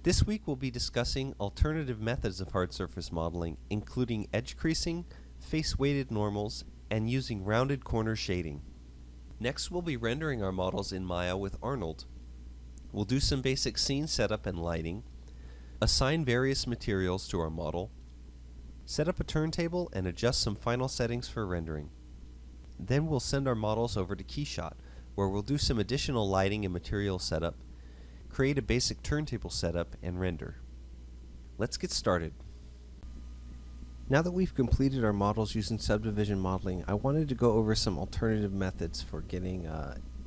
This week we'll be discussing alternative methods of hard surface modeling, including edge creasing, face-weighted normals, and using rounded corner shading. Next we'll be rendering our models in Maya with Arnold. We'll do some basic scene setup and lighting, assign various materials to our model, set up a turntable and adjust some final settings for rendering. Then we'll send our models over to Keyshot, where we'll do some additional lighting and material setup, create a basic turntable setup, and render. Let's get started. Now that we've completed our models using subdivision modeling, I wanted to go over some alternative methods for getting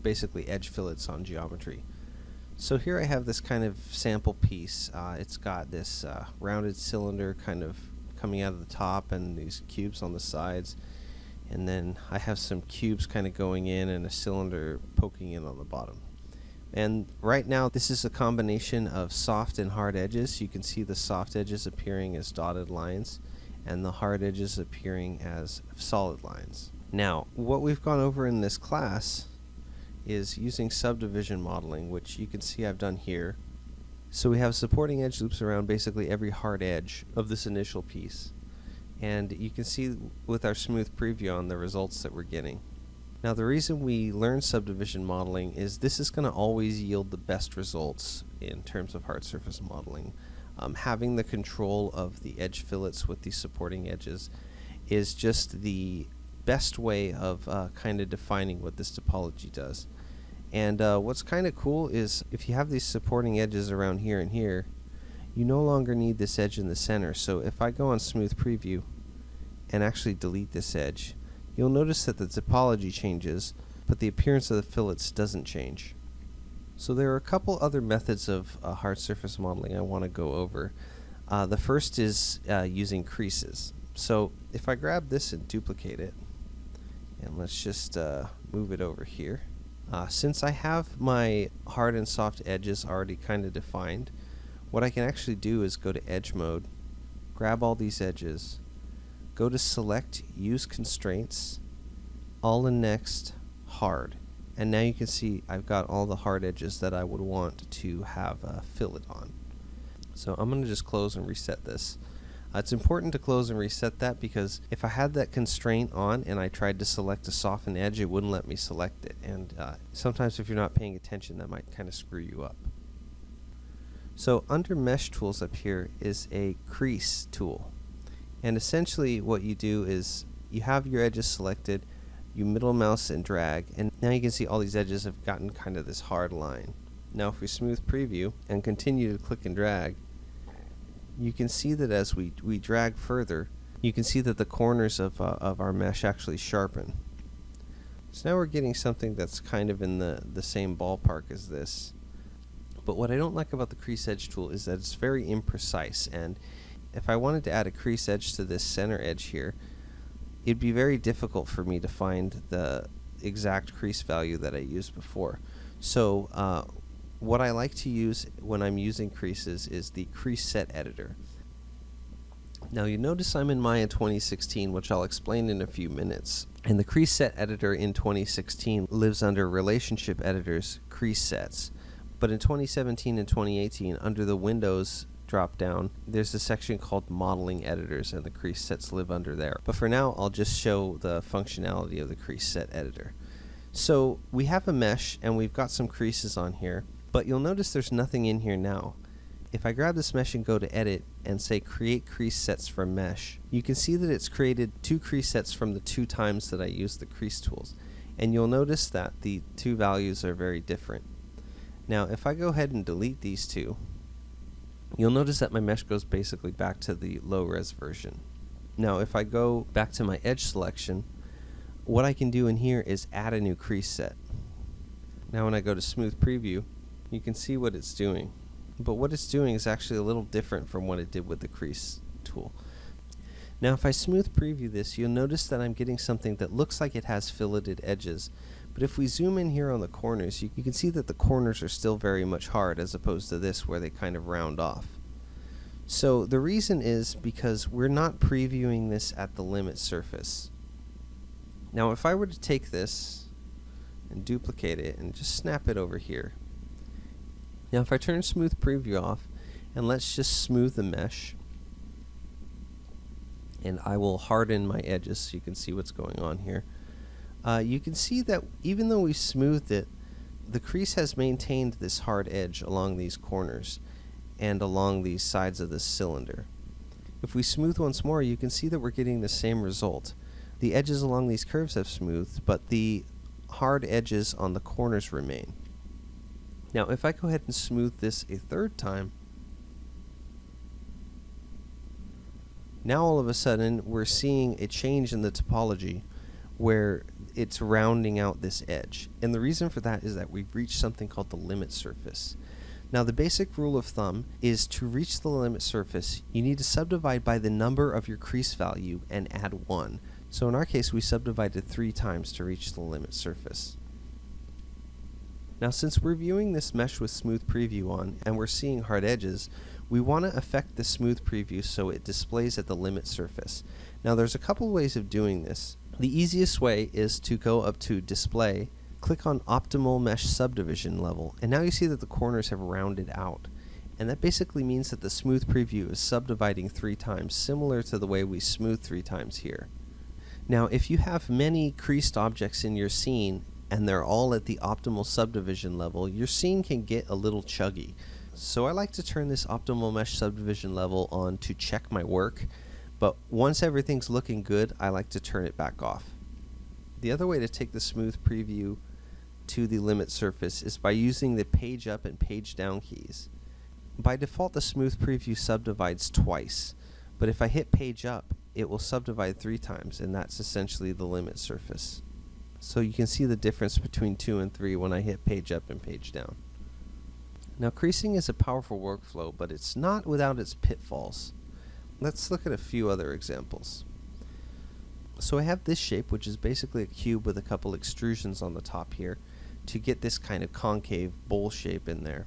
basically edge fillets on geometry. So here I have this kind of sample piece. It's got this rounded cylinder kind of coming out of the top and these cubes on the sides, and then I have some cubes kind of going in and a cylinder poking in on the bottom. And right now this is a combination of soft and hard edges. You can see the soft edges appearing as dotted lines and the hard edges appearing as solid lines. Now what we've gone over in this class is using subdivision modeling, which you can see I've done here. So we have supporting edge loops around basically every hard edge of this initial piece, and you can see with our smooth preview on the results that we're getting. Now the reason we learn subdivision modeling is this is going to always yield the best results in terms of hard surface modeling. Having the control of the edge fillets with these supporting edges is just the best way of kind of defining what this topology does. And what's kind of cool is if you have these supporting edges around here and here, you no longer need this edge in the center. So if I go on smooth preview and actually delete this edge, you'll notice that the topology changes, but the appearance of the fillets doesn't change. So there are a couple other methods of hard surface modeling I want to go over. The first is using creases. So if I grab this and duplicate it, and let's just move it over here. Since I have my hard and soft edges already kind of defined, what I can actually do is go to edge mode, grab all these edges, go to select use constraints, all in next, hard. And now you can see I've got all the hard edges that I would want to have a fillet on. So I'm going to just close and reset this. It's important to close and reset that because if I had that constraint on and I tried to select a softened edge, it wouldn't let me select it. And sometimes if you're not paying attention, that might kind of screw you up. So under mesh tools up here is a crease tool. And essentially what you do is you have your edges selected, you middle mouse and drag, and now you can see all these edges have gotten kind of this hard line. Now if we smooth preview and continue to click and drag, you can see that as we drag further, you can see that the corners of our mesh actually sharpen. So now we're getting something that's kind of in the same ballpark as this. But what I don't like about the crease edge tool is that it's very imprecise, and if I wanted to add a crease edge to this center edge here, it'd be very difficult for me to find the exact crease value that I used before. So what I like to use when I'm using creases is the crease set editor. Now you notice I'm in Maya 2016, which I'll explain in a few minutes. And the crease set editor in 2016 lives under relationship editors, crease sets. But in 2017 and 2018, under the Windows drop down, there's a section called modeling editors, and the crease sets live under there. But for now, I'll just show the functionality of the crease set editor. So we have a mesh and we've got some creases on here, but you'll notice there's nothing in here now. If I grab this mesh and go to edit and say create crease sets from mesh, you can see that it's created two crease sets from the 2 times that I used the crease tools. And you'll notice that the 2 values are very different. Now if I go ahead and delete these 2, you'll notice that my mesh goes basically back to the low res version. Now if I go back to my edge selection, what I can do in here is add a new crease set. Now when I go to smooth preview, you can see what it's doing. But what it's doing is actually a little different from what it did with the crease tool. Now if I smooth preview this, you'll notice that I'm getting something that looks like it has filleted edges. But if we zoom in here on the corners, you can see that the corners are still very much hard as opposed to this where they kind of round off. So the reason is because we're not previewing this at the limit surface. Now if I were to take this and duplicate it and just snap it over here. Now if I turn smooth preview off And let's just smooth the mesh. And I will harden my edges so you can see what's going on here. You can see that even though we smoothed it, the crease has maintained this hard edge along these corners and along these sides of this cylinder. If we smooth once more, you can see that we're getting the same result. The edges along these curves have smoothed, but the hard edges on the corners remain. Now if I go ahead and smooth this a third time, now all of a sudden we're seeing a change in the topology where it's rounding out this edge. And the reason for that is that we've reached something called the limit surface. Now the basic rule of thumb is to reach the limit surface, you need to subdivide by the number of your crease value and add 1. So in our case, we subdivided 3 times to reach the limit surface. Now since we're viewing this mesh with smooth preview on and we're seeing hard edges, we want to affect the smooth preview so it displays at the limit surface. Now there's a couple ways of doing this. The easiest way is to go up to Display, click on Optimal Mesh Subdivision Level, and now you see that the corners have rounded out. And that basically means that the smooth preview is subdividing 3 times, similar to the way we smooth 3 times here. Now if you have many creased objects in your scene and they're all at the optimal subdivision level, your scene can get a little chuggy. So I like to turn this Optimal Mesh Subdivision Level on to check my work, but once everything's looking good, I like to turn it back off. The other way to take the smooth preview to the limit surface is by using the page up and page down keys. By default, the smooth preview subdivides twice, but if I hit page up, it will subdivide 3 times, and that's essentially the limit surface. So you can see the difference between 2 and 3 when I hit page up and page down. Now creasing is a powerful workflow, but it's not without its pitfalls. Let's look at a few other examples. So I have this shape, which is basically a cube with a couple extrusions on the top here to get this kind of concave bowl shape in there.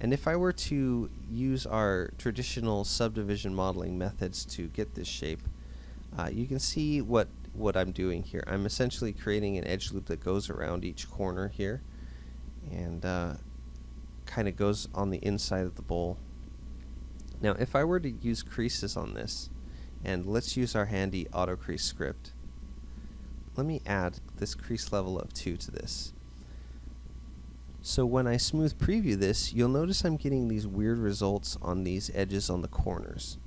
And if I were to use our traditional subdivision modeling methods to get this shape, you can see what I'm doing here. I'm essentially creating an edge loop that goes around each corner here and kind of goes on the inside of the bowl. Now if I were to use creases on this, and let's use our handy auto crease script, let me add this crease level of 2 to this. So when I smooth preview this, you'll notice I'm getting these weird results on these edges on the corners.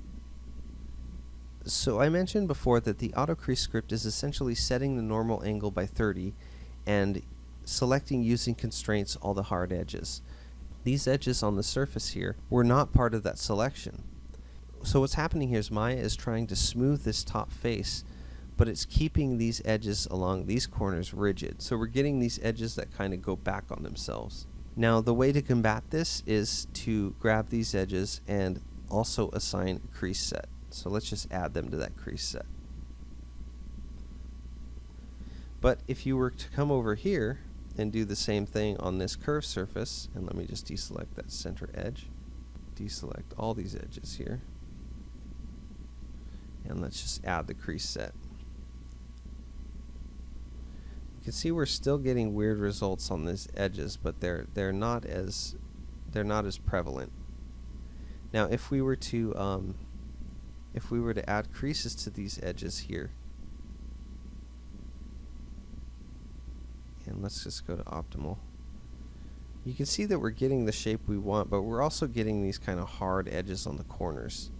So I mentioned before that the auto crease script is essentially setting the normal angle by 30 and selecting using constraints all the hard edges. These edges on the surface here were not part of that selection. So what's happening here is Maya is trying to smooth this top face, but it's keeping these edges along these corners rigid. So we're getting these edges that kind of go back on themselves. Now the way to combat this is to grab these edges and also assign a crease set. So let's just add them to that crease set. But if you were to come over here and do the same thing on this curved surface, and let me just deselect that center edge, deselect all these edges here, and let's just add the crease set. You can see we're still getting weird results on these edges, but they're not as prevalent. Now if we were to add creases to these edges here, and let's just go to optimal, you can see that we're getting the shape we want, but we're also getting these kind of hard edges on the corners.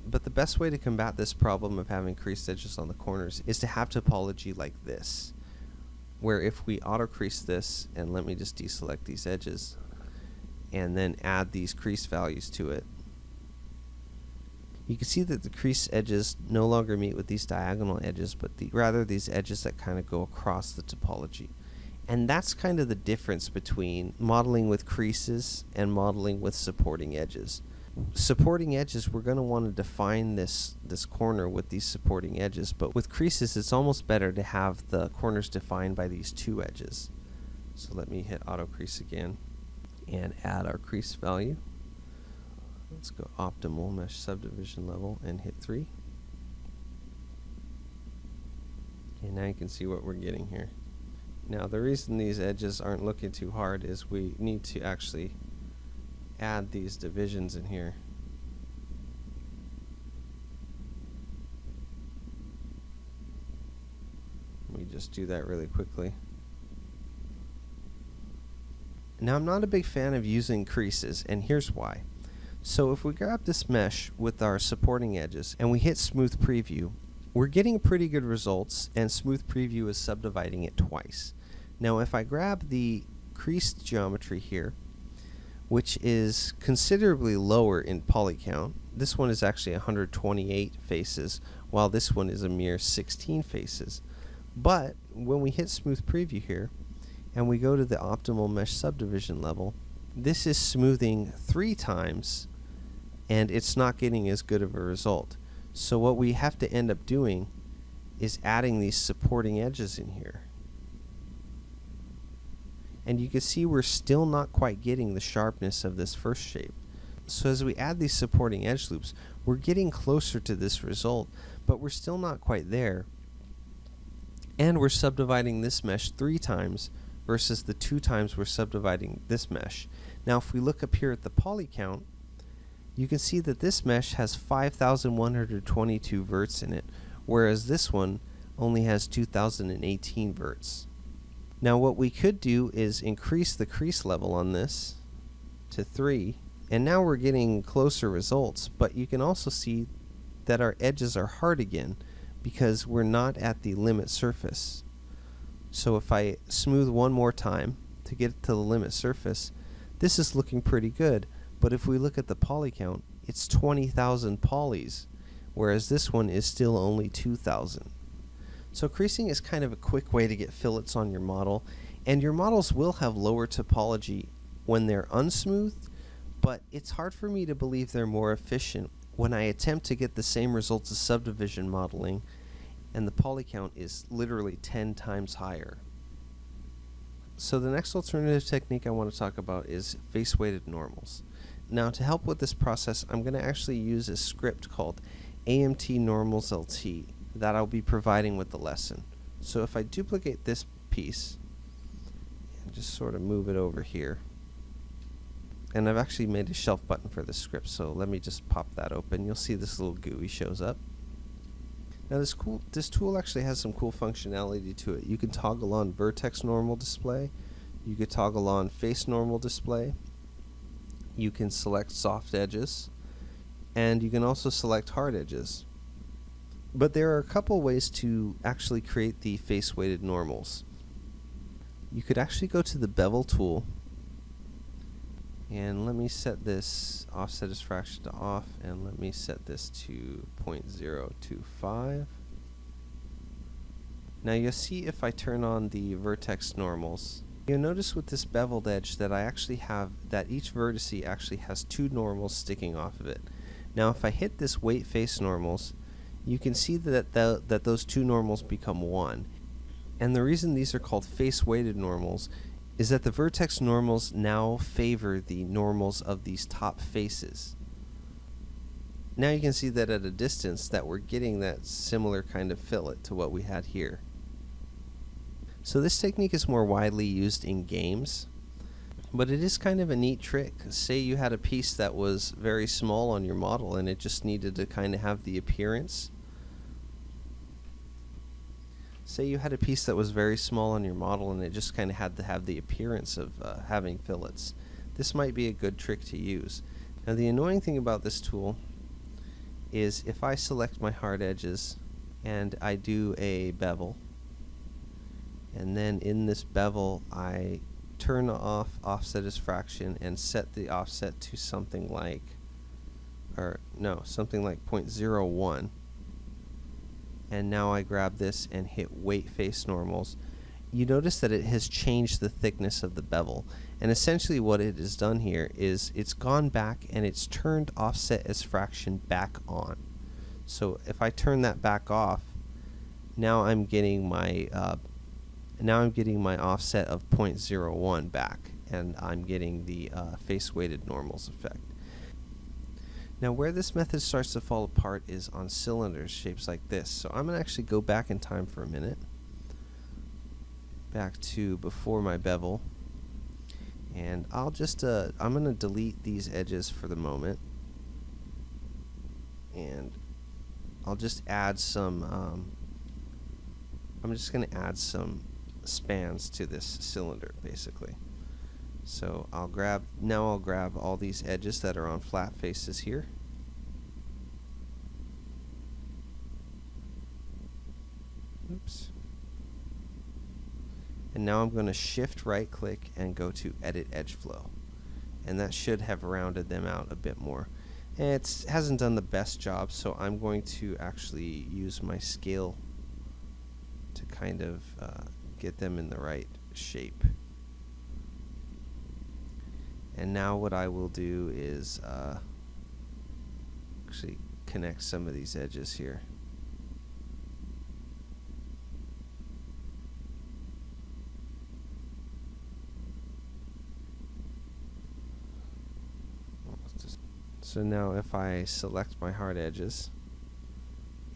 But the best way to combat this problem of having creased edges on the corners is to have topology like this, where if we auto crease this, and let me just deselect these edges and then add these crease values to it, you can see that the crease edges no longer meet with these diagonal edges, but rather these edges that kind of go across the topology. And that's kind of the difference between modeling with creases and modeling with supporting edges. Supporting edges, we're going to want to define this corner with these supporting edges, but with creases it's almost better to have the corners defined by these 2 edges. So let me hit auto crease again and add our crease value. Let's go optimal mesh subdivision level and hit 3. And now you can see what we're getting here. Now the reason these edges aren't looking too hard is we need to actually add these divisions in here. Let me just do that really quickly. Now, I'm not a big fan of using creases, and here's why. So if we grab this mesh with our supporting edges and we hit Smooth Preview, we're getting pretty good results, and Smooth Preview is subdividing it twice. Now, if I grab the creased geometry here, which is considerably lower in poly count, this one is actually 128 faces, while this one is a mere 16 faces. But when we hit Smooth Preview here, and we go to the optimal mesh subdivision level, this is smoothing 3 times, and it's not getting as good of a result. So what we have to end up doing is adding these supporting edges in here. And you can see we're still not quite getting the sharpness of this first shape. So as we add these supporting edge loops, we're getting closer to this result, but we're still not quite there. And we're subdividing this mesh 3 times versus the 2 times we're subdividing this mesh. Now if we look up here at the poly count, you can see that this mesh has 5,122 verts in it, whereas this one only has 2,018 verts. Now what we could do is increase the crease level on this to 3, and now we're getting closer results, but you can also see that our edges are hard again because we're not at the limit surface. So if I smooth one more time to get to the limit surface, this is looking pretty good. But if we look at the poly count, it's 20,000 polys, whereas this one is still only 2,000. So creasing is kind of a quick way to get fillets on your model, and your models will have lower topology when they're unsmoothed, but it's hard for me to believe they're more efficient when I attempt to get the same results as subdivision modeling, and the poly count is literally 10 times higher. So the next alternative technique I want to talk about is face-weighted normals. Now to help with this process, I'm going to actually use a script called AMT Normals LT that I'll be providing with the lesson. So if I duplicate this piece and just sort of move it over here, and I've actually made a shelf button for this script, so let me just pop that open. You'll see this little GUI shows up. Now this tool actually has some cool functionality to it. You can toggle on vertex normal display, you could toggle on face normal display, you can select soft edges, and you can also select hard edges. But there are a couple ways to actually create the face weighted normals. You could actually go to the bevel tool, and let me set this offset as fraction to off, and let me set this to 0.025. Now you'll see if I turn on the vertex normals, you'll notice with this beveled edge that I actually have that each vertice actually has 2 normals sticking off of it. Now if I hit this weight face normals, you can see that those 2 normals become 1. And the reason these are called face weighted normals is that the vertex normals now favor the normals of these top faces. Now you can see that at a distance that we're getting that similar kind of fillet to what we had here. So this technique is more widely used in games, but it is kind of a neat trick. Say you had a piece that was very small on your model and it just needed to kind of have the appearance. Say you had a piece that was very small on your model and it just kind of had to have the appearance of having fillets. This might be a good trick to use. Now the annoying thing about this tool is if I select my hard edges and I do a bevel, and then in this bevel I turn off offset as fraction and set the offset to something like, something like 0.01. And now I grab this and hit weight face normals, you notice that it has changed the thickness of the bevel. And essentially what it has done here is it's gone back and it's turned offset as fraction back on. So if I turn that back off, now I'm getting my offset of 0.01 back, and I'm getting the face weighted normals effect. Now where this method starts to fall apart is on cylinders shapes like this. So I'm going to actually go back in time for a minute, back to before my bevel, And I'll just, I'm going to delete these edges for the moment. And I'll just add some, I'm just going to add some spans to this cylinder, basically. So I'll grab all these edges that are on flat faces here. Oops. And now I'm going to shift right click and go to edit edge flow. And that should have rounded them out a bit more. And it hasn't done the best job, so I'm going to actually use my scale to kind of get them in the right shape. And now what I will do is actually connect some of these edges here. So now if I select my hard edges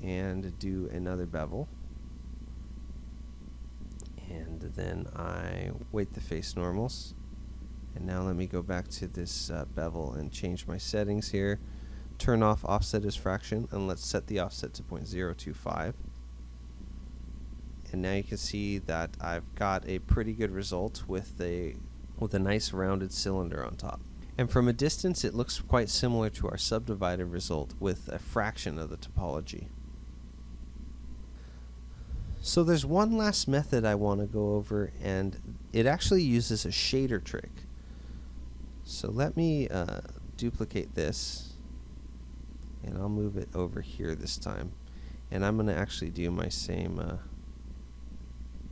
and do another bevel, and then I weight the face normals, and now let me go back to this bevel and change my settings here. Turn off offset as fraction, and let's set the offset to 0.025. And now you can see that I've got a pretty good result with a nice rounded cylinder on top. And from a distance, it looks quite similar to our subdivided result with a fraction of the topology. So there's one last method I want to go over, and it actually uses a shader trick. So let me duplicate this, and I'll move it over here this time. And I'm going to actually do my same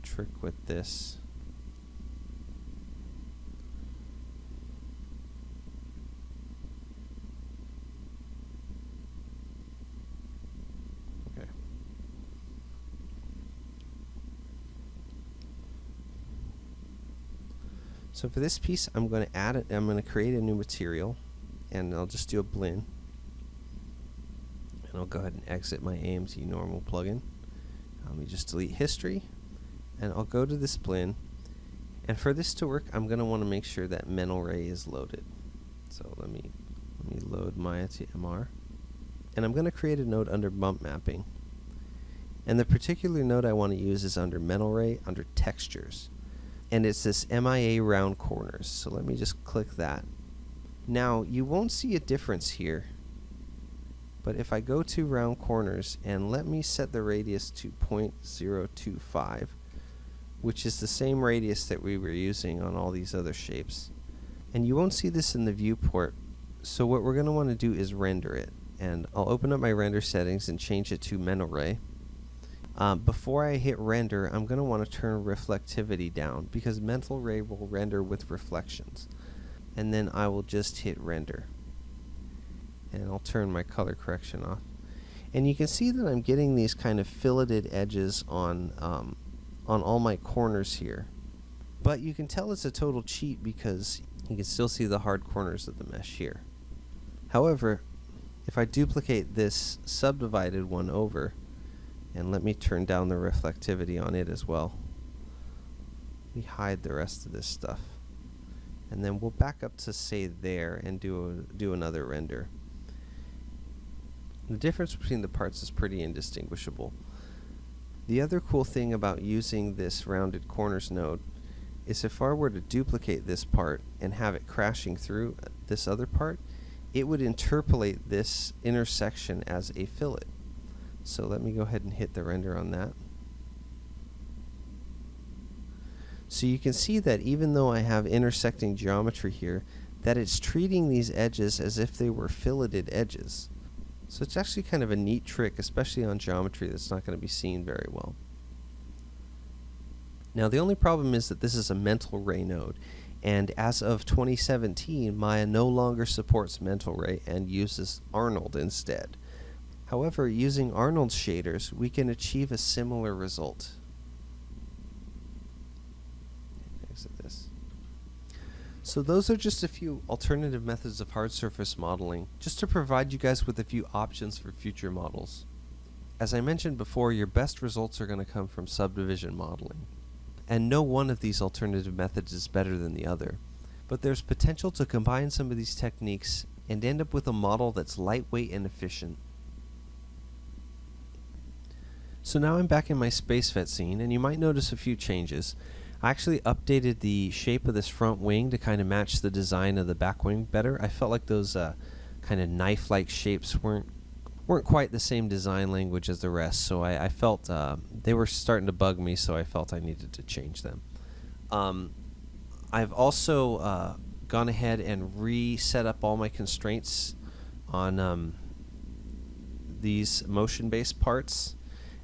trick with this. So for this piece, I'm going to add it. I'm going to create a new material, and I'll just do a blend. And I'll go ahead and exit my AMT normal plugin. Let me just delete history, and I'll go to this blend. And for this to work, I'm going to want to make sure that mental ray is loaded. So let me load Maya to MR, and I'm going to create a node under bump mapping. And the particular node I want to use is under mental ray, under textures. And it's this MIA round corners. So let me just click that. Now you won't see a difference here, but if I go to round corners and let me set the radius to 0.025, which is the same radius that we were using on all these other shapes, and you won't see this in the viewport, so what we're going to want to do is render it. And I'll open up my render settings and change it to mental ray. Before I hit render, I'm going to want to turn reflectivity down, because mental ray will render with reflections. And then I will just hit render. And I'll turn my color correction off. And you can see that I'm getting these kind of filleted edges on all my corners here. But you can tell it's a total cheat because you can still see the hard corners of the mesh here. However, if I duplicate this subdivided one over, and let me turn down the reflectivity on it as well. We hide the rest of this stuff. And then we'll back up to say there and do another render. The difference between the parts is pretty indistinguishable. The other cool thing about using this rounded corners node is if I were to duplicate this part and have it crashing through this other part, it would interpolate this intersection as a fillet. So let me go ahead and hit the render on that. So you can see that even though I have intersecting geometry here, that it's treating these edges as if they were filleted edges. So it's actually kind of a neat trick, especially on geometry that's not going to be seen very well. Now the only problem is that this is a mental ray node, and as of 2017, Maya no longer supports mental ray and uses Arnold instead. However, using Arnold's shaders, we can achieve a similar result. Exit this. So those are just a few alternative methods of hard surface modeling, just to provide you guys with a few options for future models. As I mentioned before, your best results are going to come from subdivision modeling. And no one of these alternative methods is better than the other. but there's potential to combine some of these techniques and end up with a model that's lightweight and efficient. So now I'm back in my space vet scene, and you might notice a few changes. I actually updated the shape of this front wing to kind of match the design of the back wing better. I felt like those kind of knife-like shapes weren't quite the same design language as the rest, so I felt they were starting to bug me, so I felt I needed to change them. I've also gone ahead and reset up all my constraints on these motion-based parts,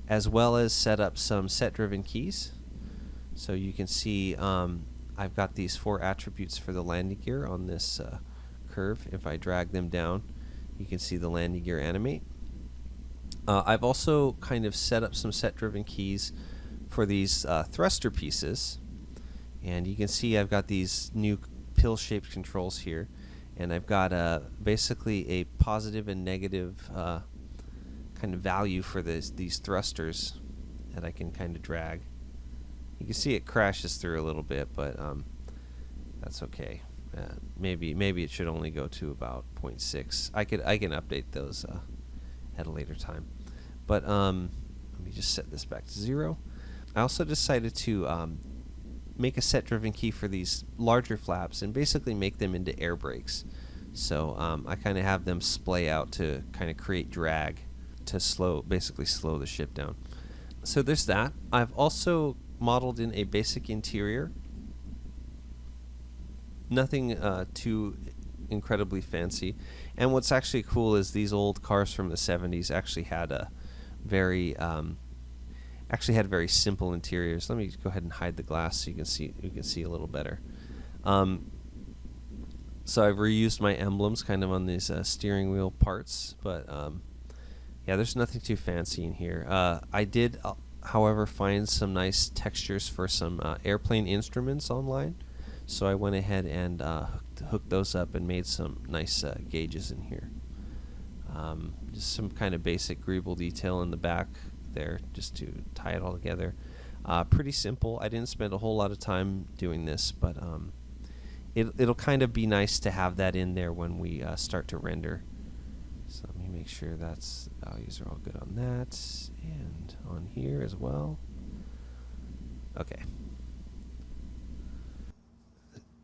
as well as set up some set-driven keys. So you can see I've got these 4 attributes for the landing gear on this curve. If I drag them down, you can see the landing gear animate. I've also kind of set up some set-driven keys for these thruster pieces, and you can see I've got these new pill-shaped controls here, and I've got basically a positive and negative kind of value for these thrusters that I can kind of drag. You can see it crashes through a little bit, but that's okay. Maybe it should only go to about 0.6. I can update those at a later time. But let me just set this back to 0. I also decided to make a set-driven key for these larger flaps and basically make them into air brakes. So I kind of have them splay out to kind of create drag to basically slow the ship down. So there's that. I've also modeled in a basic interior. Nothing too incredibly fancy. And what's actually cool is these old cars from the 70s actually had a very simple interiors. Let me go ahead and hide the glass so you can see a little better. So I've reused my emblems kind of on these steering wheel parts, but yeah, there's nothing too fancy in here. I did, however, find some nice textures for some airplane instruments online, so I went ahead and hooked those up and made some nice gauges in here. Just some kind of basic greeble detail in the back there just to tie it all together. Pretty simple. I didn't spend a whole lot of time doing this, but it'll kind of be nice to have that in there when we start to render. So let me make sure that's the values are all good on that and on here as well. Okay.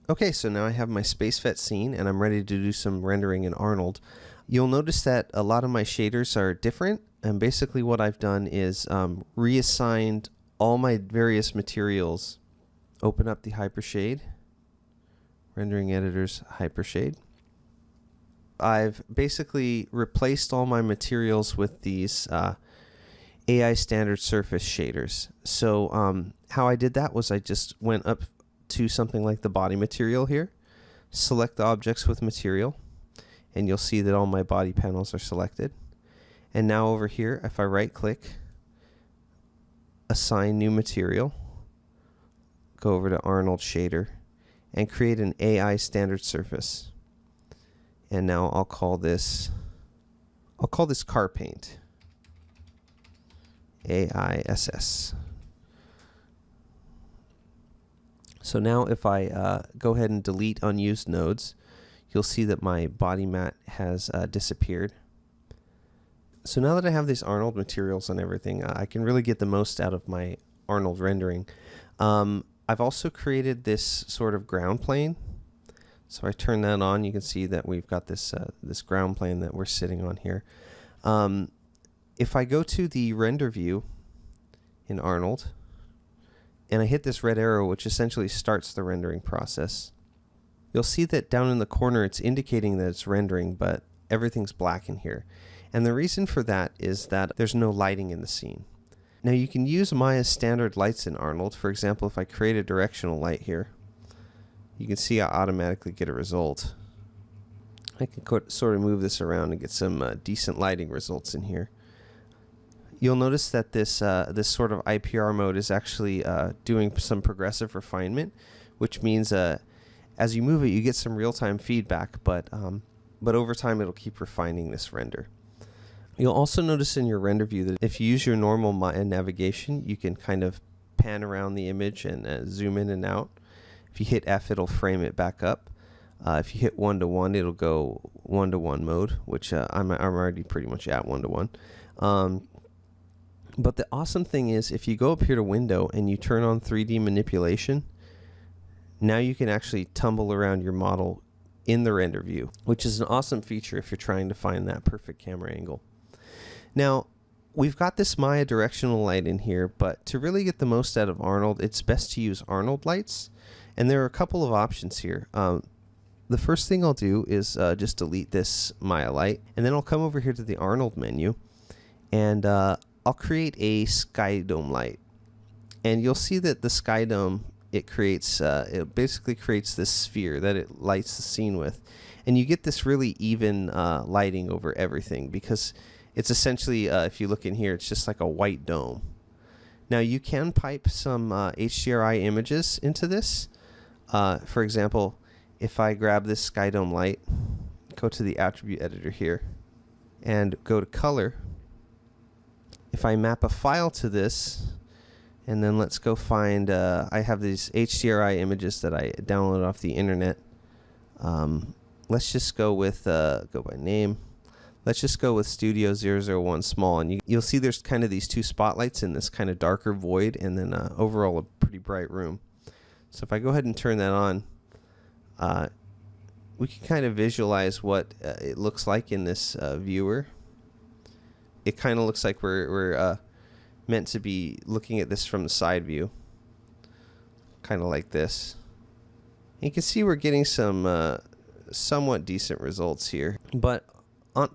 Okay, so now I have my space vet scene and I'm ready to do some rendering in Arnold. You'll notice that a lot of my shaders are different, and basically what I've done is reassigned all my various materials. Open up the Hypershade, Rendering Editor's Hypershade. I've basically replaced all my materials with these AI standard surface shaders. So how I did that was I just went up to something like the body material here, select the objects with material, and you'll see that all my body panels are selected. And now over here, if I right click, assign new material, go over to Arnold shader, and create an AI standard surface. And now I'll call this car paint. AISS. So now if I go ahead and delete unused nodes, you'll see that my body mat has disappeared. So now that I have these Arnold materials and everything, I can really get the most out of my Arnold rendering. I've also created this sort of ground plane. So if I turn that on, you can see that we've got this this ground plane that we're sitting on here. If I go to the render view in Arnold, and I hit this red arrow, which essentially starts the rendering process, you'll see that down in the corner it's indicating that it's rendering, but everything's black in here. And the reason for that is that there's no lighting in the scene. Now you can use Maya's standard lights in Arnold. For example, if I create a directional light here, you can see I automatically get a result. I can sort of move this around and get some decent lighting results in here. You'll notice that this this sort of IPR mode is actually doing some progressive refinement, which means as you move it, you get some real-time feedback, but over time it'll keep refining this render. You'll also notice in your render view that if you use your normal Maya navigation, you can kind of pan around the image and zoom in and out. If you hit F, it'll frame it back up. If you hit 1:1, it'll go 1:1 mode, which I'm already pretty much at 1:1. But the awesome thing is, if you go up here to Window and you turn on 3D manipulation, now you can actually tumble around your model in the render view, which is an awesome feature if you're trying to find that perfect camera angle. Now, we've got this Maya directional light in here, but to really get the most out of Arnold, it's best to use Arnold lights. And there are a couple of options here. The first thing I'll do is just delete this Maya light, and then I'll come over here to the Arnold menu, and I'll create a sky dome light. And you'll see that the sky dome, it basically creates this sphere that it lights the scene with. And you get this really even lighting over everything, because it's essentially, if you look in here, it's just like a white dome. Now you can pipe some HDRI images into this. For example, if I grab this sky dome light, go to the attribute editor here, and go to color, if I map a file to this, and then let's go find, I have these HDRI images that I downloaded off the internet. Let's just go with, go by name. Let's just go with Studio 001 small, and you'll see there's kind of these two spotlights in this kind of darker void, and then overall a pretty bright room. So if I go ahead and turn that on, we can kind of visualize what it looks like in this viewer. It kind of looks like we're meant to be looking at this from the side view, kind of like this. You can see we're getting some somewhat decent results here, but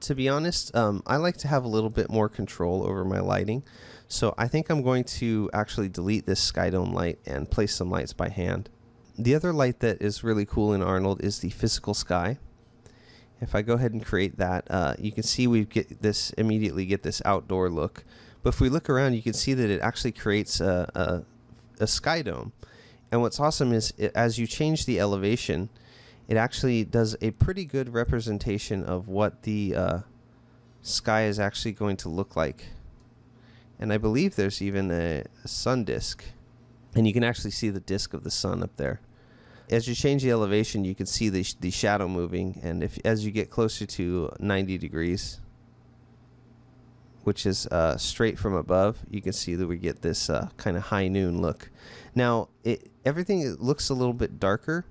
to be honest, I like to have a little bit more control over my lighting, so I think I'm going to actually delete this sky dome light and place some lights by hand. The other light that is really cool in Arnold is the physical sky. If I go ahead and create that, you can see we immediately get this outdoor look. But if we look around, you can see that it actually creates a sky dome. And what's awesome is as you change the elevation, it actually does a pretty good representation of what the sky is actually going to look like. And I believe there's even a sun disk. And you can actually see the disk of the sun up there. As you change the elevation, you can see the shadow moving, and as you get closer to 90 degrees, which is straight from above, you can see that we get this kind of high noon look. Now, everything looks a little bit darker,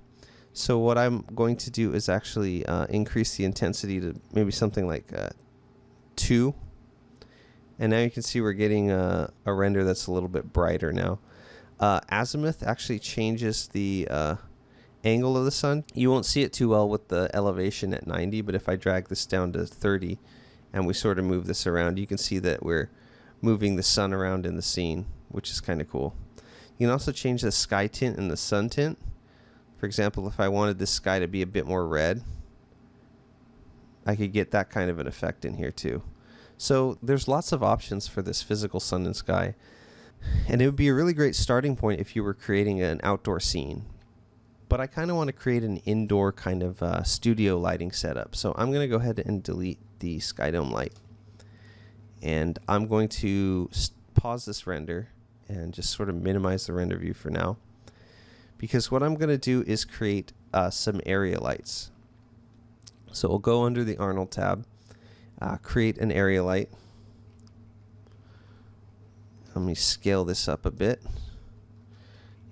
so what I'm going to do is actually increase the intensity to maybe something like 2. And now you can see we're getting a render that's a little bit brighter now. Azimuth actually changes the angle of the sun. You won't see it too well with the elevation at 90, but if I drag this down to 30 and we sort of move this around, you can see that we're moving the sun around in the scene, which is kind of cool. You can also change the sky tint and the sun tint. For example, if I wanted this sky to be a bit more red, I could get that kind of an effect in here too. So there's lots of options for this physical sun and sky. And it would be a really great starting point if you were creating an outdoor scene. But I kind of want to create an indoor kind of studio lighting setup. So I'm going to go ahead and delete the sky dome light. And I'm going to pause this render and just sort of minimize the render view for now. Because what I'm going to do is create some area lights. So we'll go under the Arnold tab, create an area light. Let me scale this up a bit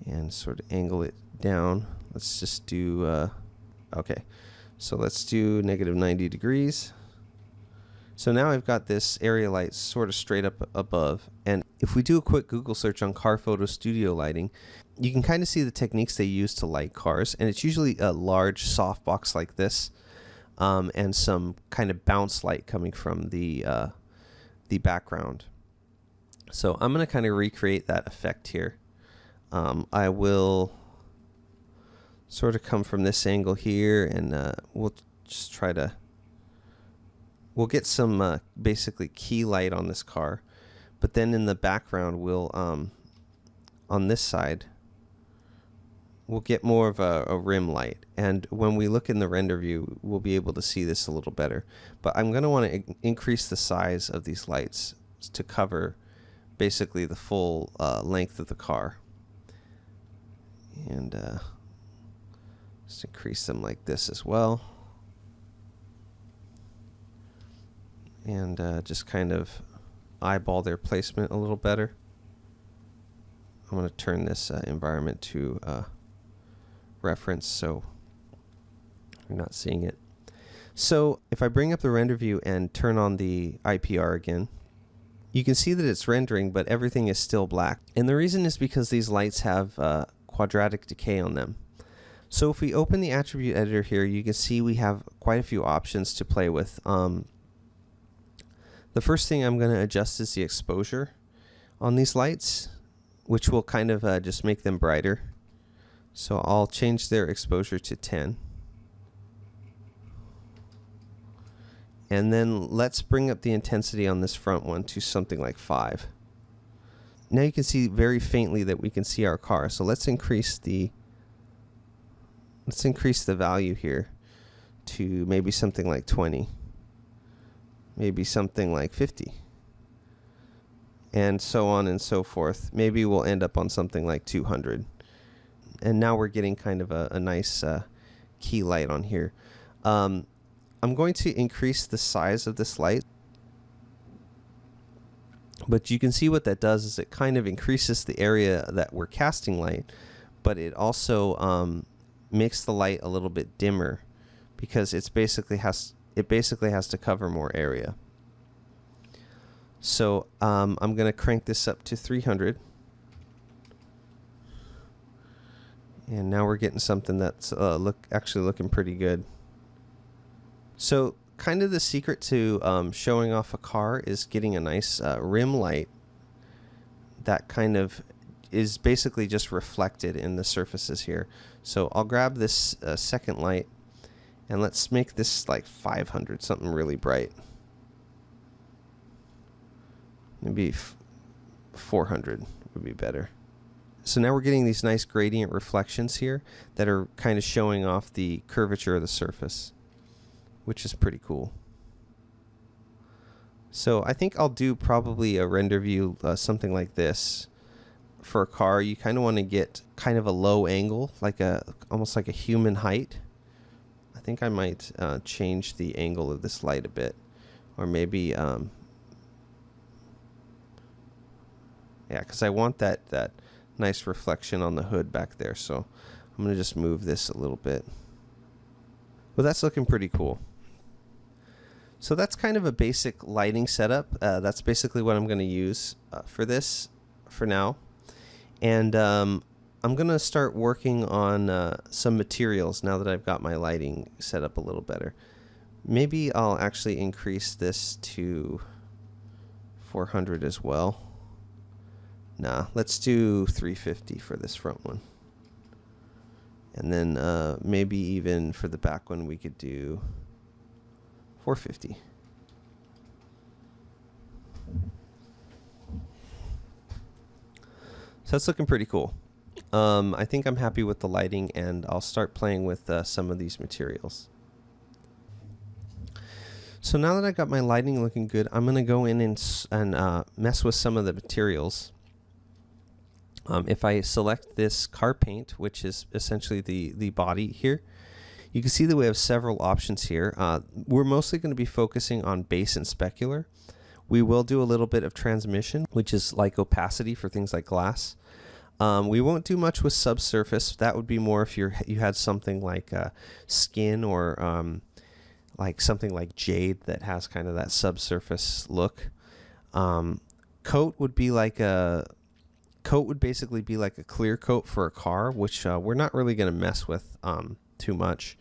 and sort of angle it down. Let's just do, okay, so let's do -90 degrees. So now I've got this area light sort of straight up above. And if we do a quick Google search on car photo studio lighting, you can kind of see the techniques they use to light cars. And it's usually a large softbox like this, and some kind of bounce light coming from the background. So I'm going to kind of recreate that effect here. I will sort of come from this angle here, and we'll just try to, we'll get some basically key light on this car, but then in the background we'll, on this side, we'll get more of a rim light. And when we look in the render view, we'll be able to see this a little better. But I'm going to want to increase the size of these lights to cover basically the full length of the car. And Just increase them like this as well. And just kind of eyeball their placement a little better. I'm going to turn this environment to reference so you're not seeing it. So if I bring up the render view and turn on the IPR again, you can see that it's rendering, but everything is still black. And the reason is because these lights have quadratic decay on them. So if we open the attribute editor here, you can see we have quite a few options to play with. The first thing I'm going to adjust is the exposure on these lights, which will kind of just make them brighter. So I'll change their exposure to 10. And then let's bring up the intensity on this front one to something like 5. Now you can see very faintly that we can see our car. So let's increase the value here to maybe something like 20. Maybe something like 50. And so on and so forth. Maybe we'll end up on something like 200. And now we're getting kind of a nice key light on here. I'm going to increase the size of this light. But you can see what that does is it kind of increases the area that we're casting light, but it also makes the light a little bit dimmer because it basically has to cover more area. So I'm going to crank this up to 300. And now we're getting something that's actually looking pretty good. So kind of the secret to showing off a car is getting a nice rim light that kind of is basically just reflected in the surfaces here. So I'll grab this second light and let's make this like 500, something really bright. Maybe 400 would be better. So now we're getting these nice gradient reflections here that are kind of showing off the curvature of the surface, which is pretty cool. So I think I'll do probably a render view something like this. For a car, you kind of want to get kind of a low angle, like almost like a human height. I think I might change the angle of this light a bit, or maybe yeah, because I want that nice reflection on the hood back there. So I'm going to just move this a little bit. Well, that's looking pretty cool. So that's kind of a basic lighting setup. That's basically what I'm going to use for this for now. And I'm going to start working on some materials now that I've got my lighting set up a little better. Maybe I'll actually increase this to 400 as well. Nah, let's do 350 for this front one. And then maybe even for the back one we could do 450. So that's looking pretty cool. I think I'm happy with the lighting, and I'll start playing with some of these materials. So now that I got my lighting looking good, I'm going to go in and mess with some of the materials. If I select this car paint, which is essentially the body here, you can see that we have several options here. We're mostly going to be focusing on base and specular. We will do a little bit of transmission, which is like opacity for things like glass. We won't do much with subsurface. That would be more if you had something like skin or like something like jade that has kind of that subsurface look. Coat would be like would basically be like a clear coat for a car, which we're not really going to mess with too much.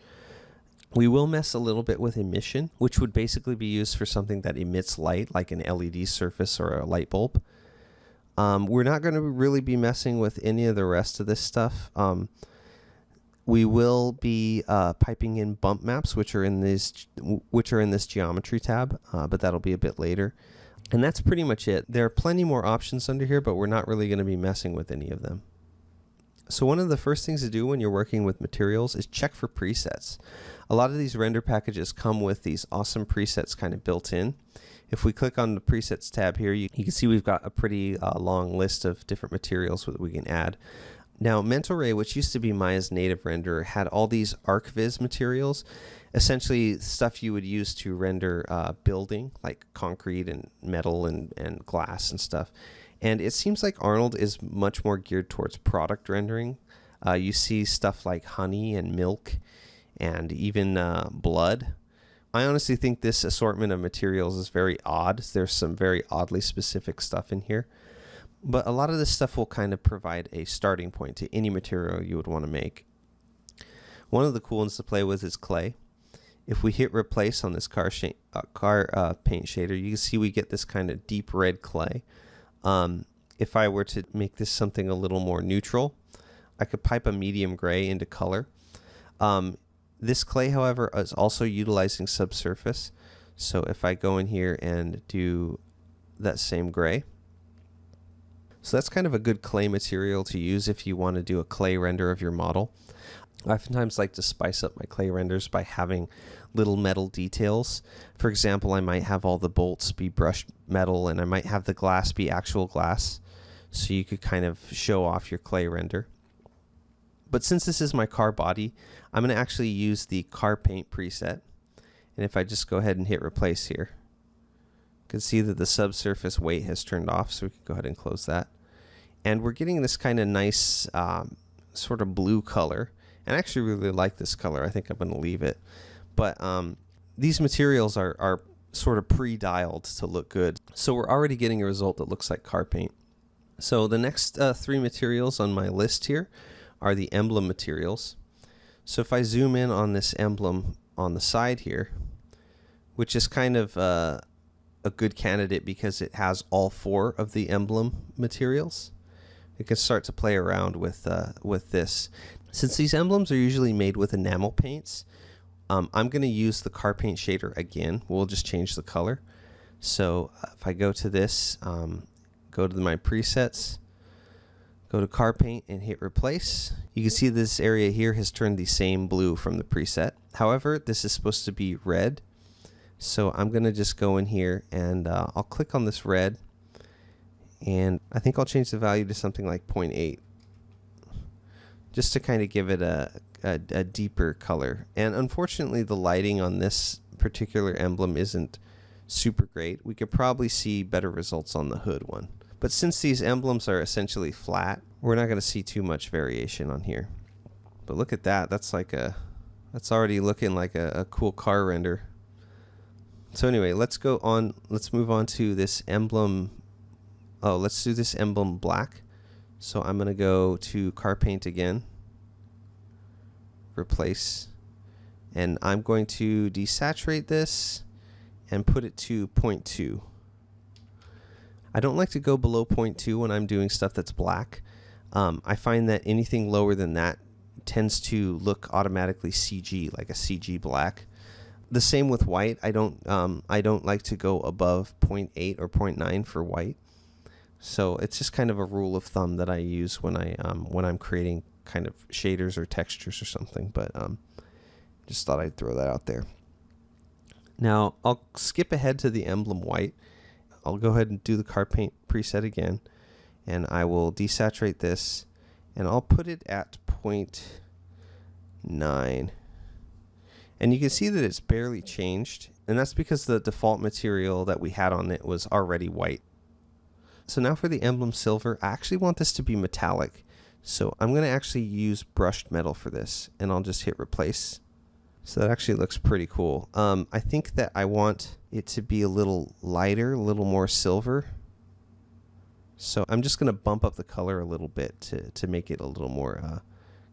We will mess a little bit with emission, which would basically be used for something that emits light, like an LED surface or a light bulb. We're not going to really be messing with any of the rest of this stuff. We will be piping in bump maps, which are in this geometry tab, but that'll be a bit later. And that's pretty much it. There are plenty more options under here, but we're not really going to be messing with any of them. So one of the first things to do when you're working with materials is check for presets. A lot of these render packages come with these awesome presets kind of built in. If we click on the presets tab here, you can see we've got a pretty long list of different materials that we can add. Now, Mental Ray, which used to be Maya's native renderer, had all these ArcViz materials, essentially stuff you would use to render building, like concrete and metal and glass and stuff. And it seems like Arnold is much more geared towards product rendering. You see stuff like honey and milk and even blood. I honestly think this assortment of materials is very odd. There's some very oddly specific stuff in here. But a lot of this stuff will kind of provide a starting point to any material you would want to make. One of the cool ones to play with is clay. If we hit replace on this car paint shader, you can see we get this kind of deep red clay. If I were to make this something a little more neutral, I could pipe a medium gray into color. This clay, however, is also utilizing subsurface. So if I go in here and do that same gray, so that's kind of a good clay material to use if you want to do a clay render of your model. I oftentimes like to spice up my clay renders by having little metal details. For example, I might have all the bolts be brushed metal, and I might have the glass be actual glass, so you could kind of show off your clay render. But since this is my car body, I'm going to actually use the car paint preset. And if I just go ahead and hit replace here, you can see that the subsurface weight has turned off, so we can go ahead and close that. And we're getting this kind of nice sort of blue color. And I actually really like this color. I think I'm going to leave it. But these materials are sort of pre-dialed to look good. So we're already getting a result that looks like car paint. So the next three materials on my list here are the emblem materials. So if I zoom in on this emblem on the side here, which is kind of a good candidate because it has all four of the emblem materials, it can start to play around with this. Since these emblems are usually made with enamel paints, I'm going to use the car paint shader again. We'll just change the color. So if I go to this, go to my presets, go to car paint and hit replace, you can see this area here has turned the same blue from the preset. However, this is supposed to be red. So I'm going to just go in here and I'll click on this red, and I think I'll change the value to something like 0.8 just to kind of give it a deeper color. And unfortunately, the lighting on this particular emblem isn't super great. We could probably see better results on the hood one. But since these emblems are essentially flat, we're not going to see too much variation on here. But look at that. That's already looking like a cool car render. So anyway, let's move on to this emblem. Oh, let's do this emblem black. So I'm going to go to car paint again, replace, and I'm going to desaturate this and put it to 0.2. I don't like to go below 0.2 when I'm doing stuff that's black. I find that anything lower than that tends to look automatically CG, like a CG black. The same with white. I don't like to go above 0.8 or 0.9 for white. So it's just kind of a rule of thumb that I use when I'm creating kind of shaders or textures or something. But just thought I'd throw that out there. Now I'll skip ahead to the emblem white. I'll go ahead and do the car paint preset again, and I will desaturate this, and I'll put it at 0.9. And you can see that it's barely changed, and that's because the default material that we had on it was already white. So now for the emblem silver, I actually want this to be metallic. So I'm going to actually use brushed metal for this, and I'll just hit replace. So that actually looks pretty cool. I think that I want it to be a little lighter, a little more silver. So I'm just going to bump up the color a little bit to make it a little more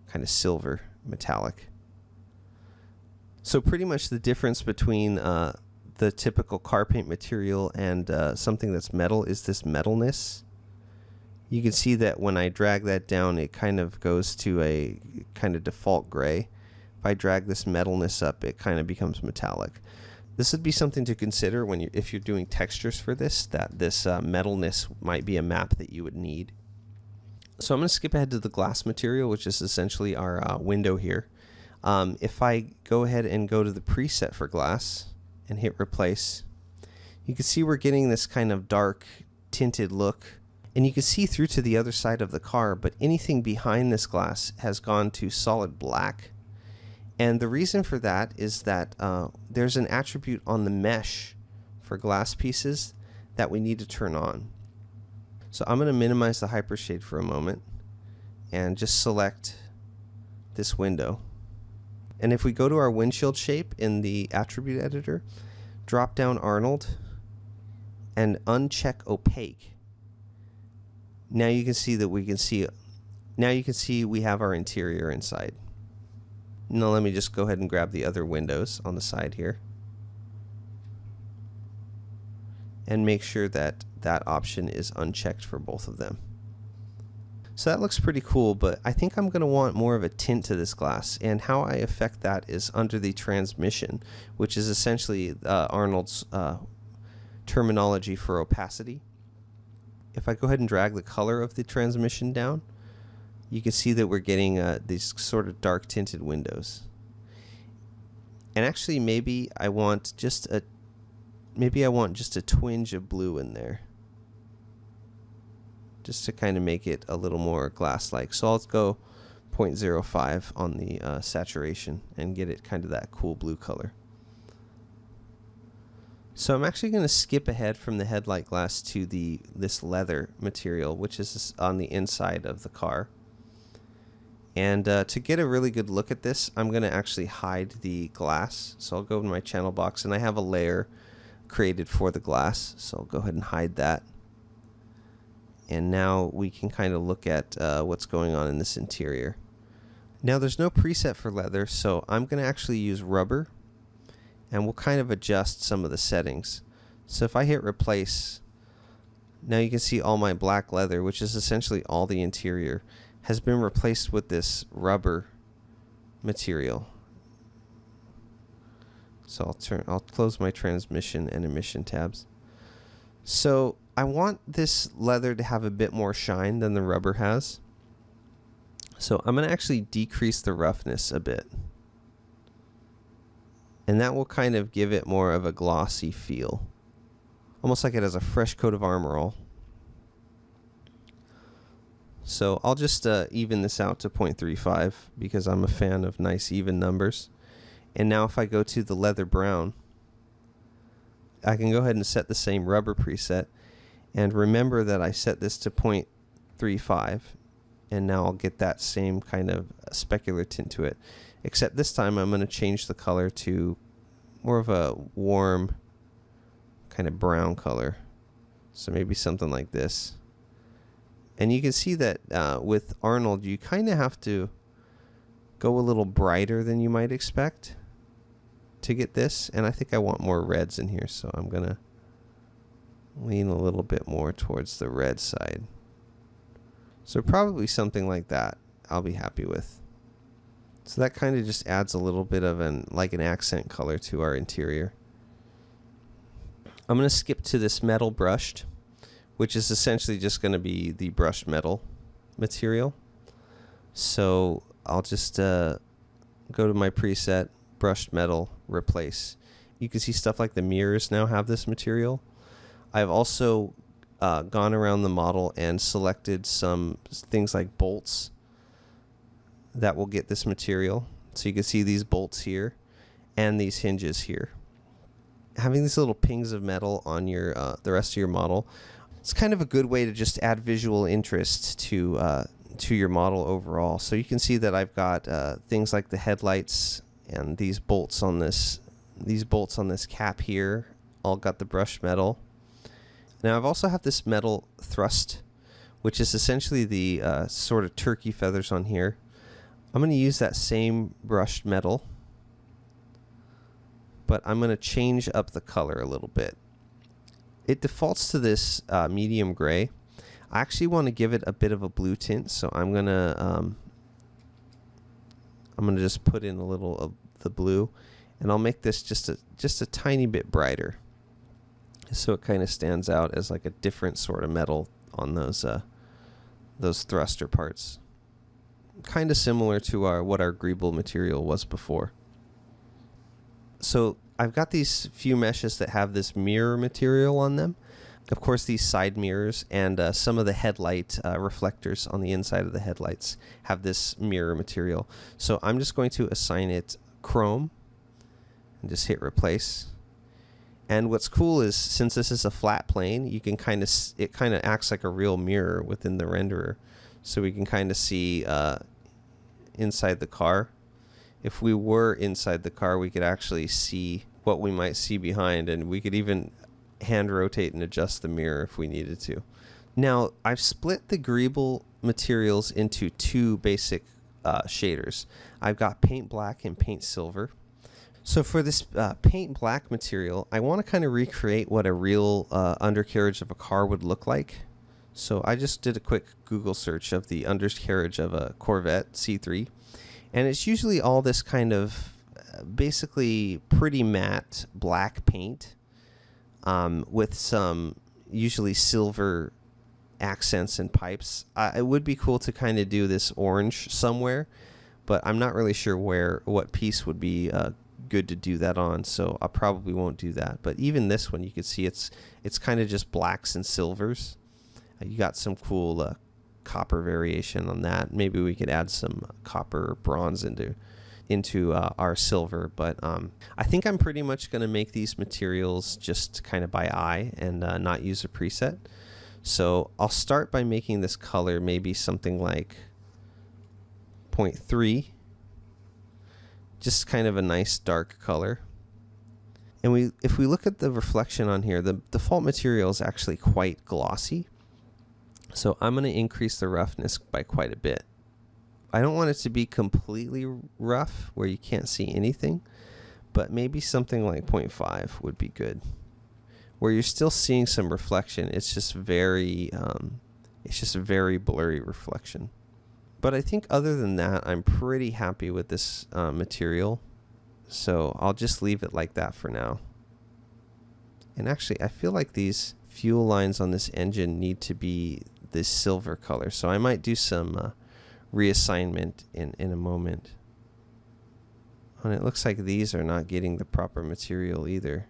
kind of silver metallic. So pretty much the difference between the typical car paint material and something that's metal is this metalness. You can see that when I drag that down, it kind of goes to a kind of default gray. If I drag this metalness up, it kind of becomes metallic. This would be something to consider if you're doing textures for this, that this metalness might be a map that you would need. So I'm going to skip ahead to the glass material, which is essentially our window here. If I go ahead and go to the preset for glass and hit replace, you can see we're getting this kind of dark tinted look. And you can see through to the other side of the car, but anything behind this glass has gone to solid black. And the reason for that is that there's an attribute on the mesh for glass pieces that we need to turn on. So I'm going to minimize the hypershade for a moment and just select this window. And if we go to our windshield shape in the attribute editor, drop down Arnold and uncheck opaque. Now you can see that we have our interior inside. Now let me just go ahead and grab the other windows on the side here and make sure that that option is unchecked for both of them. So that looks pretty cool, but I think I'm going to want more of a tint to this glass, and how I affect that is under the transmission, which is essentially Arnold's terminology for opacity. If I go ahead and drag the color of the transmission down, you can see that we're getting these sort of dark tinted windows. And actually maybe I want just a twinge of blue in there, just to kind of make it a little more glass-like. So I'll go 0.05 on the saturation and get it kind of that cool blue color. So I'm actually going to skip ahead from the headlight glass to this leather material, which is on the inside of the car. And to get a really good look at this, I'm going to actually hide the glass. So I'll go to my channel box, and I have a layer created for the glass. So I'll go ahead and hide that. And now we can kind of look at what's going on in this interior. Now there's no preset for leather, so I'm going to actually use rubber, and we'll kind of adjust some of the settings. So if I hit replace, now you can see all my black leather, which is essentially all the interior, has been replaced with this rubber material. So I'll close my transmission and emission tabs. So I want this leather to have a bit more shine than the rubber has. So I'm going to actually decrease the roughness a bit. And that will kind of give it more of a glossy feel. Almost like it has a fresh coat of armor all. So I'll just even this out to 0.35 because I'm a fan of nice even numbers. And now if I go to the leather brown, I can go ahead and set the same rubber preset. And remember that I set this to 0.35. And now I'll get that same kind of specular tint to it. Except this time I'm going to change the color to more of a warm kind of brown color. So maybe something like this. And you can see that with Arnold, you kind of have to go a little brighter than you might expect to get this. And I think I want more reds in here, so I'm going to lean a little bit more towards the red side. So probably something like that I'll be happy with. So that kind of just adds a little bit of an accent color to our interior. I'm going to skip to this metal brushed, which is essentially just going to be the brushed metal material. So I'll just go to my preset, brushed metal, replace. You can see stuff like the mirrors now have this material. I've also gone around the model and selected some things like bolts that will get this material. So you can see these bolts here and these hinges here. Having these little pings of metal on your the rest of your model, it's kind of a good way to just add visual interest to your model overall. So you can see that I've got things like the headlights and these bolts on this cap here. All got the brushed metal. Now I've also have this metal thrust, which is essentially the sort of turkey feathers on here. I'm going to use that same brushed metal, but I'm going to change up the color a little bit. It defaults to this medium gray. I actually want to give it a bit of a blue tint, so I'm going to just put in a little of the blue, and I'll make this just a tiny bit brighter, so it kind of stands out as like a different sort of metal on those thruster parts. Kind of similar to what our greeble material was before. So I've got these few meshes that have this mirror material on them. Of course, these side mirrors and some of the headlight reflectors on the inside of the headlights have this mirror material. So I'm just going to assign it chrome and just hit replace. And what's cool is, since this is a flat plane, you can it kind of acts like a real mirror within the renderer. So we can kind of see inside the car. If we were inside the car, we could actually see what we might see behind, and we could even hand rotate and adjust the mirror if we needed to. Now, I've split the greeble materials into two basic shaders. I've got paint black and paint silver. So for this paint black material, I want to kind of recreate what a real undercarriage of a car would look like. So I just did a quick Google search of the undercarriage of a Corvette C3, and it's usually all this kind of basically pretty matte black paint with some usually silver accents and pipes. It would be cool to kind of do this orange somewhere, but I'm not really sure what piece would be good to do that on, so I probably won't do that. But even this one, you can see it's kind of just blacks and silvers. You got some cool copper variation on that. Maybe we could add some copper or bronze into our silver, but I think I'm pretty much going to make these materials just kind of by eye and not use a preset. So I'll start by making this color maybe something like 0.3, just kind of a nice dark color. And if we look at the reflection on here, the default material is actually quite glossy. So I'm going to increase the roughness by quite a bit. I don't want it to be completely rough where you can't see anything, but maybe something like 0.5 would be good, where you're still seeing some reflection. It's just very blurry reflection. But I think other than that, I'm pretty happy with this material. So I'll just leave it like that for now. And actually, I feel like these fuel lines on this engine need to be this silver color. So I might do some reassignment in a moment. And it looks like these are not getting the proper material either.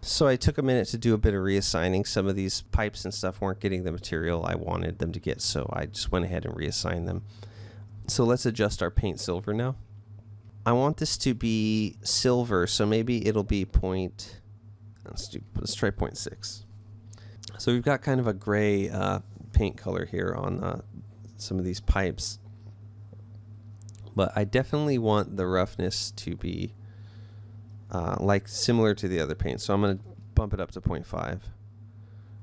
So I took a minute to do a bit of reassigning. Some of these pipes and stuff weren't getting the material I wanted them to get, so I just went ahead and reassigned them. So let's adjust our paint silver now. I want this to be silver, so maybe it'll be let's try 0.6. So we've got kind of a gray paint color here on some of these pipes. But I definitely want the roughness to be like similar to the other paint. So I'm going to bump it up to 0.5.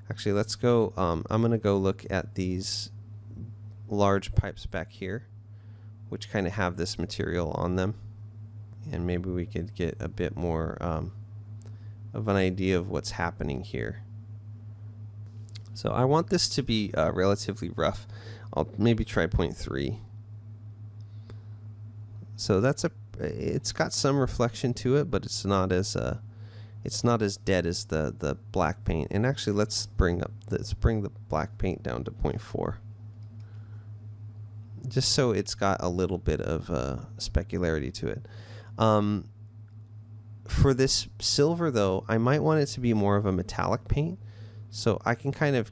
Actually, let's go, I'm going to go look at these large pipes back here, which kind of have this material on them. And maybe we could get a bit more of an idea of what's happening here. So I want this to be relatively rough. I'll maybe try 0.3. So it's got some reflection to it, but it's not as dead as the black paint. And actually, let's bring the black paint down to 0.4, just so it's got a little bit of specularity to it. For this silver, though, I might want it to be more of a metallic paint, so I can kind of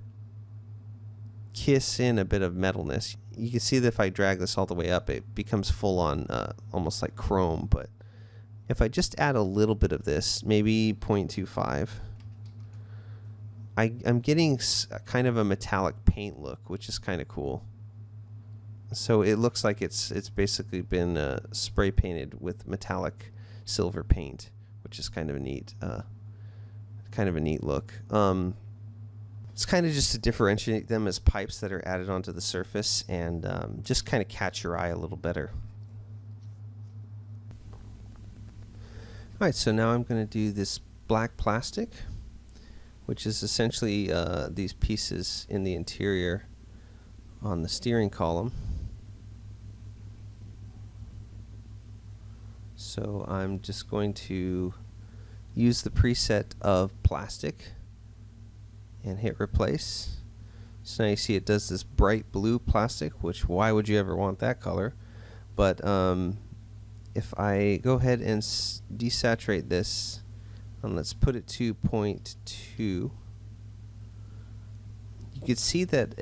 kiss in a bit of metalness. You can see that if I drag this all the way up, it becomes full on almost like chrome. But if I just add a little bit of this, maybe 0.25, I'm getting kind of a metallic paint look, which is kind of cool. So it looks like it's basically been spray painted with metallic silver paint, which is kind of a neat look. It's kind of just to differentiate them as pipes that are added onto the surface and just kind of catch your eye a little better. Alright, so now I'm going to do this black plastic, which is essentially these pieces in the interior on the steering column. So I'm just going to use the preset of plastic and hit replace. So now you see it does this bright blue plastic, which why would you ever want that color? But if I go ahead and desaturate this, and let's put it to 0.2, you can see that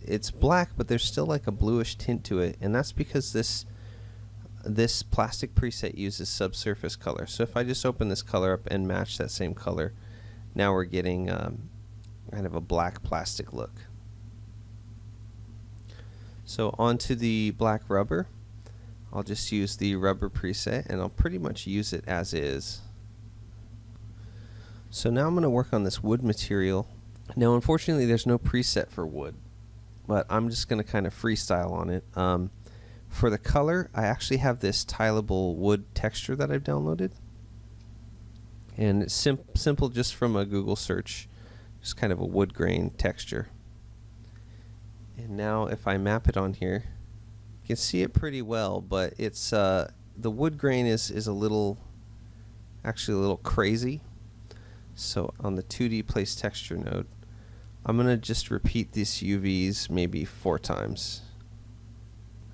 it's black, but there's still like a bluish tint to it, and that's because this plastic preset uses subsurface color. So if I just open this color up and match that same color, now we're getting kind of a black plastic look. So onto the black rubber, I'll just use the rubber preset, and I'll pretty much use it as is. So now I'm going to work on this wood material. Now unfortunately there's no preset for wood, but I'm just going to kind of freestyle on it. For the color, I actually have this tileable wood texture that I've downloaded, and it's simple, just from a Google search, just kind of a wood grain texture. And now if I map it on here, you can see it pretty well, but it's the wood grain is actually a little crazy. So on the 2D place texture node, I'm gonna just repeat these UVs maybe 4 times.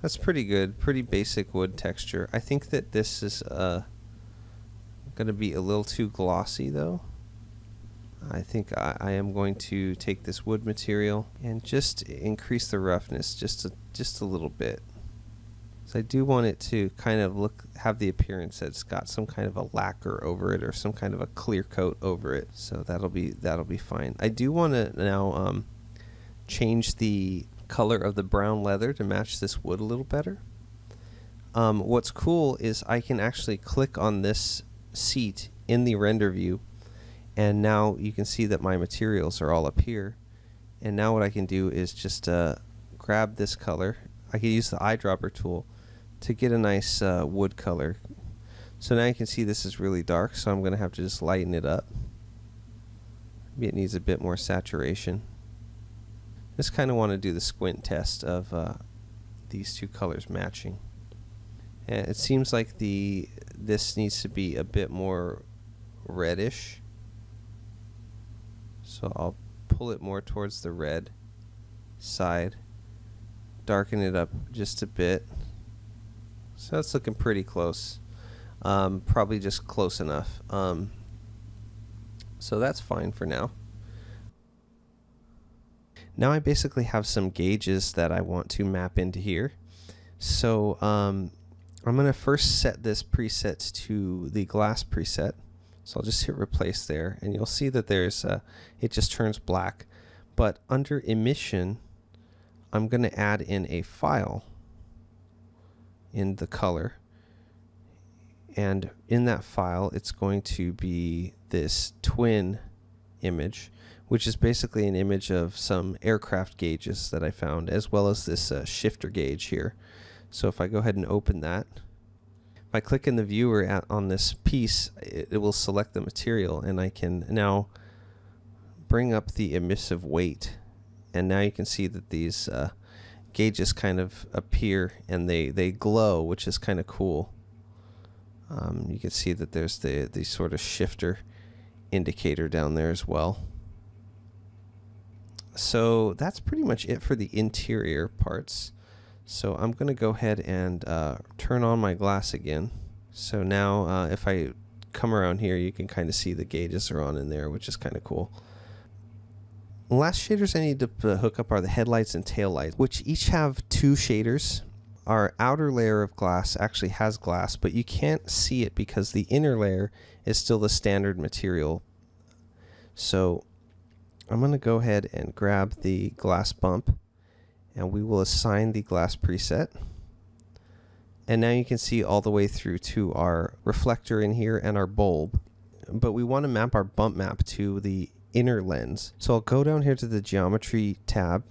That's pretty good, pretty basic wood texture. I think that this is gonna be a little too glossy though. I think I am going to take this wood material and just increase the roughness just a little bit. So I do want it to kind of have the appearance that it's got some kind of a lacquer over it, or some kind of a clear coat over it. So that'll be fine. I do want to now change the color of the brown leather to match this wood a little better. What's cool is I can actually click on this seat in the render view, and now you can see that my materials are all up here. And now what I can do is just grab this color. I can use the eyedropper tool to get a nice wood color. So now you can see this is really dark, so I'm going to have to just lighten it up. Maybe it needs a bit more saturation. Just kind of want to do the squint test of these two colors matching. And it seems like this needs to be a bit more reddish. So I'll pull it more towards the red side, darken it up just a bit. So that's looking pretty close. Probably just close enough. So that's fine for now. Now I basically have some gauges that I want to map into here. So I'm going to first set this preset to the glass preset. So I'll just hit replace there, and you'll see that there's it just turns black. But under emission, I'm going to add in a file in the color, and in that file it's going to be this twin image, which is basically an image of some aircraft gauges that I found, as well as this shifter gauge here. So if I go ahead and open that, if I click in the viewer on this piece, it will select the material, and I can now bring up the emissive weight, and now you can see that these gauges kind of appear, and they glow, which is kind of cool. You can see that there's the sort of shifter indicator down there as well. So that's pretty much it for the interior parts. So I'm going to go ahead and turn on my glass again. So now if I come around here, you can kind of see the gauges are on in there, which is kind of cool. The last shaders I need to hook up are the headlights and taillights, which each have 2 shaders. Our outer layer of glass actually has glass, but you can't see it because the inner layer is still the standard material. So I'm going to go ahead and grab the glass bump, and we will assign the glass preset. And now you can see all the way through to our reflector in here and our bulb. But we want to map our bump map to the inner lens. So I'll go down here to the geometry tab,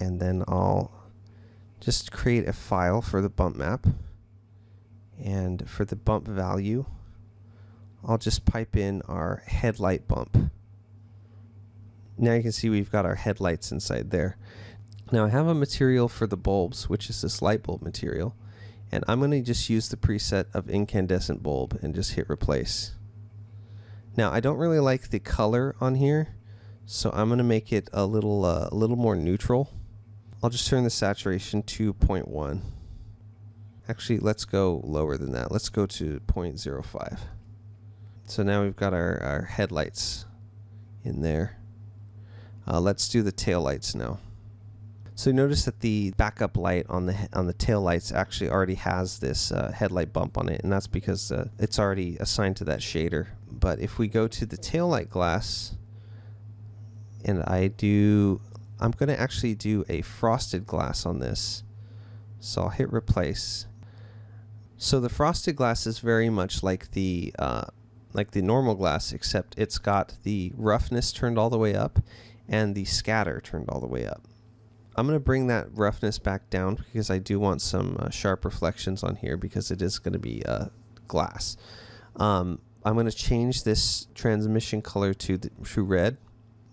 and then I'll just create a file for the bump map. And for the bump value, I'll just pipe in our headlight bump. Now you can see we've got our headlights inside there. Now I have a material for the bulbs, which is this light bulb material, and I'm going to just use the preset of incandescent bulb and just hit replace. Now I don't really like the color on here, so I'm going to make it a little more neutral. I'll just turn the saturation to 0.1. Actually, let's go lower than that. Let's go to 0.05. So now we've got our headlights in there. Let's do the tail lights now. So notice that the backup light on the tail lights actually already has this headlight bump on it, and that's because it's already assigned to that shader. But if we go to the tail light glass, and I'm going to actually do a frosted glass on this. So I'll hit replace. So the frosted glass is very much like the normal glass, except it's got the roughness turned all the way up and the scatter turned all the way up. I'm going to bring that roughness back down because I do want some sharp reflections on here because it is going to be glass. I'm going to change this transmission color to red,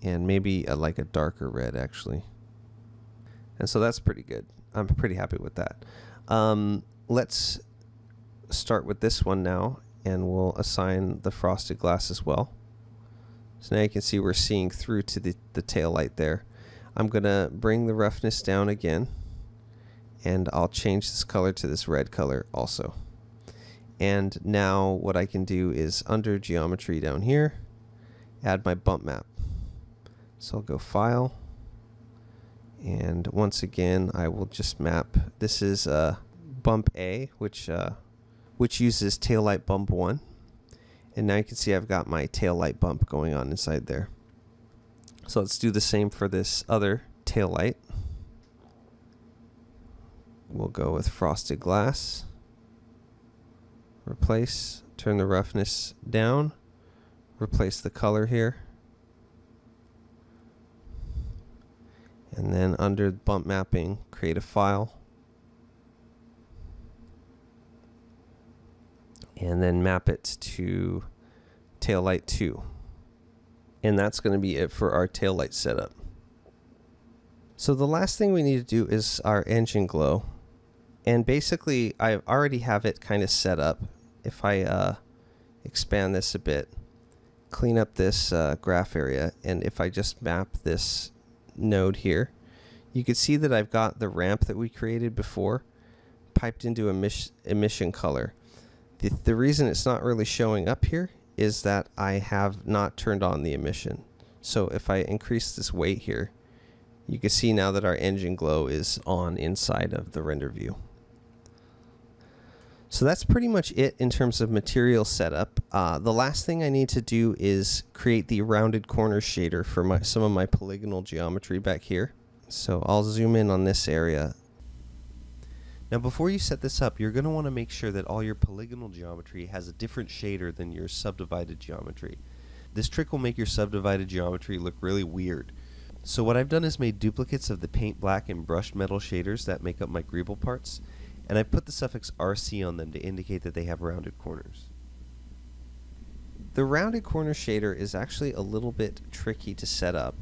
and maybe like a darker red actually. And so that's pretty good. I'm pretty happy with that. Let's start with this one now, and we'll assign the frosted glass as well. So now you can see we're seeing through to the tail light there. I'm going to bring the roughness down again, and I'll change this color to this red color also. And now what I can do is under geometry down here, add my bump map. So I'll go File, and once again I will just map. This is bump A, which uses tail light bump 1. And now you can see I've got my tail light bump going on inside there. So let's do the same for this other tail light. We'll go with frosted glass. Replace, turn the roughness down, replace the color here. And then under bump mapping, create a file. And then map it to tail light 2. And that's going to be it for our tail light setup. So the last thing we need to do is our engine glow. And basically I already have it kind of set up. If I expand this a bit, clean up this graph area, and if I just map this node here, you can see that I've got the ramp that we created before piped into emission color. The reason it's not really showing up here is that I have not turned on the emission. So if I increase this weight here, you can see now that our engine glow is on inside of the render view. So that's pretty much it in terms of material setup. The last thing I need to do is create the rounded corner shader for some of my polygonal geometry back here. So I'll zoom in on this area. Now before you set this up, you're going to want to make sure that all your polygonal geometry has a different shader than your subdivided geometry. This trick will make your subdivided geometry look really weird. So what I've done is made duplicates of the paint black and brushed metal shaders that make up my greeble parts, and I've put the suffix RC on them to indicate that they have rounded corners. The rounded corner shader is actually a little bit tricky to set up.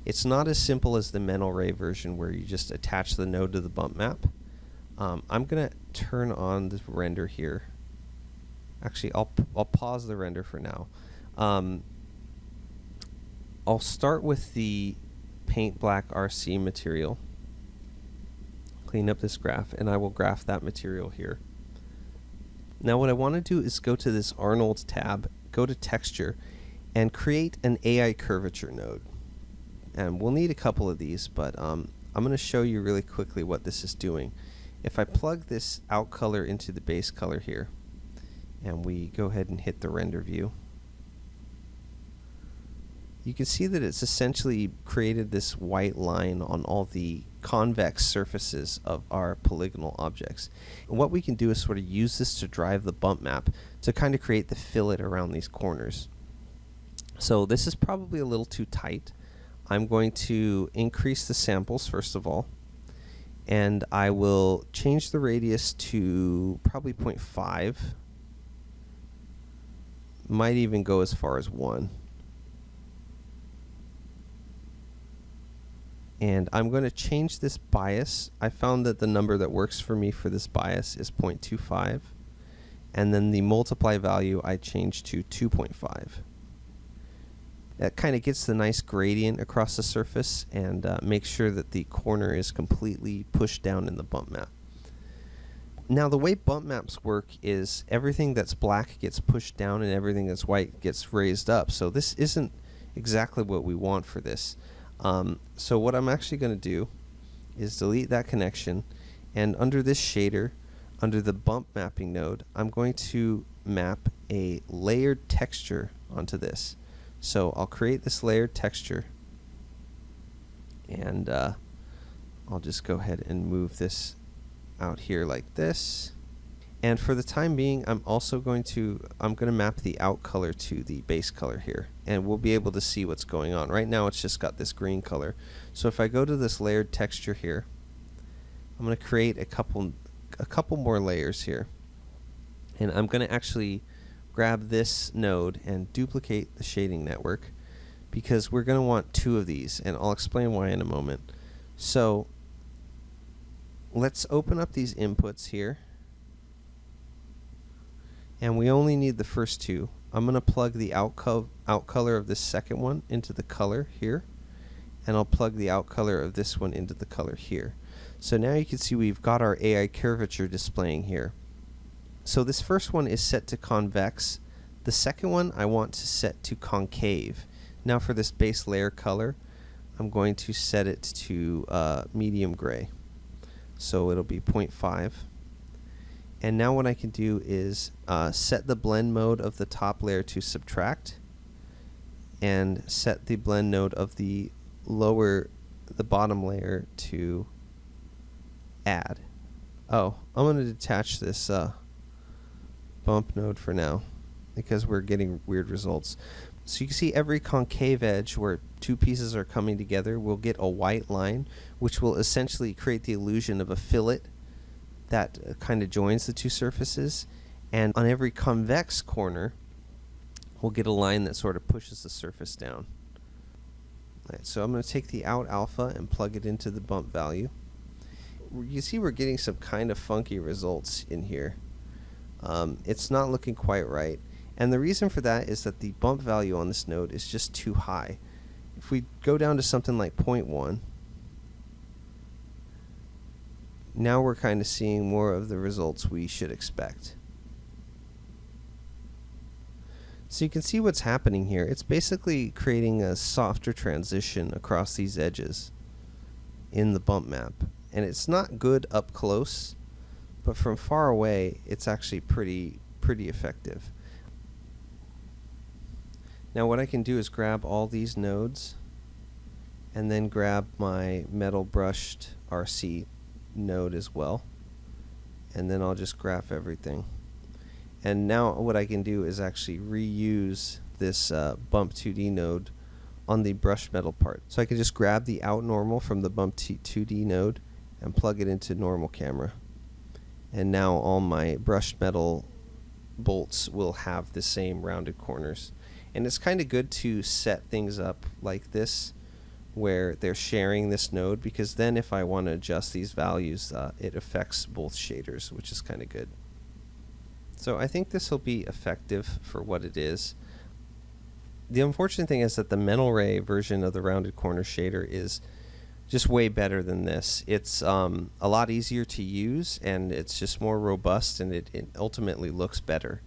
It's not as simple as the mental ray version where you just attach the node to the bump map. I'm going to turn on the render here. Actually, I'll pause the render for now. I'll start with the paint black RC material. Clean up this graph, and I will graph that material here. Now what I want to do is go to this Arnold tab, go to Texture, and create an AI curvature node. And we'll need a couple of these, but I'm going to show you really quickly what this is doing. If I plug this out color into the base color here, and we go ahead and hit the render view, you can see that it's essentially created this white line on all the convex surfaces of our polygonal objects. And what we can do is sort of use this to drive the bump map to kind of create the fillet around these corners. So this is probably a little too tight. I'm going to increase the samples first of all, and I will change the radius to probably 0.5. Might even go as far as 1. And I'm going to change this bias. I found that the number that works for me for this bias is 0.25. And then the multiply value I changed to 2.5. That kind of gets the nice gradient across the surface and makes sure that the corner is completely pushed down in the bump map. Now the way bump maps work is everything that's black gets pushed down and everything that's white gets raised up. So this isn't exactly what we want for this. So what I'm actually going to do is delete that connection, and under this shader, under the bump mapping node, I'm going to map a layered texture onto this. So I'll create this layered texture, and I'll just go ahead and move this out here like this. And for the time being, I'm going to map the out color to the base color here, and we'll be able to see what's going on. Right now it's just got this green color. So if I go to this layered texture here, I'm going to create a couple more layers here, and I'm going to actually grab this node and duplicate the shading network, because we're going to want 2 of these, and I'll explain why in a moment. So let's open up these inputs here, and we only need the first 2. I'm going to plug the out color of this second one into the color here, and I'll plug the out color of this one into the color here. So now you can see we've got our AI curvature displaying here. So this first one is set to convex. The second one I want to set to concave. Now for this base layer color, I'm going to set it to medium gray. So it'll be 0.5. And now what I can do is set the blend mode of the top layer to subtract, and set the blend node of the bottom layer to add. Oh, I'm going to detach this bump node for now, because we're getting weird results. So you can see every concave edge where 2 pieces are coming together will get a white line, which will essentially create the illusion of a fillet that kind of joins the 2 surfaces. And on every convex corner, we'll get a line that sort of pushes the surface down. Right, so I'm going to take the out alpha and plug it into the bump value. You see we're getting some kind of funky results in here. It's not looking quite right. And the reason for that is that the bump value on this node is just too high. If we go down to something like 0.1, now we're kind of seeing more of the results we should expect. So you can see what's happening here. It's basically creating a softer transition across these edges in the bump map. And it's not good up close, but from far away it's actually pretty effective. Now what I can do is grab all these nodes and then grab my metal brushed RC node as well, and then I'll just graph everything. And now what I can do is actually reuse this bump 2D node on the brushed metal part. So I can just grab the out normal from the bump 2D node and plug it into normal camera, and now all my brushed metal bolts will have the same rounded corners. And it's kind of good to set things up like this where they're sharing this node, because then if I want to adjust these values, it affects both shaders, which is kind of good. So I think this will be effective for what it is. The unfortunate thing is that the metal ray version of the rounded corner shader is just way better than this. It's a lot easier to use, and it's just more robust, and it ultimately looks better.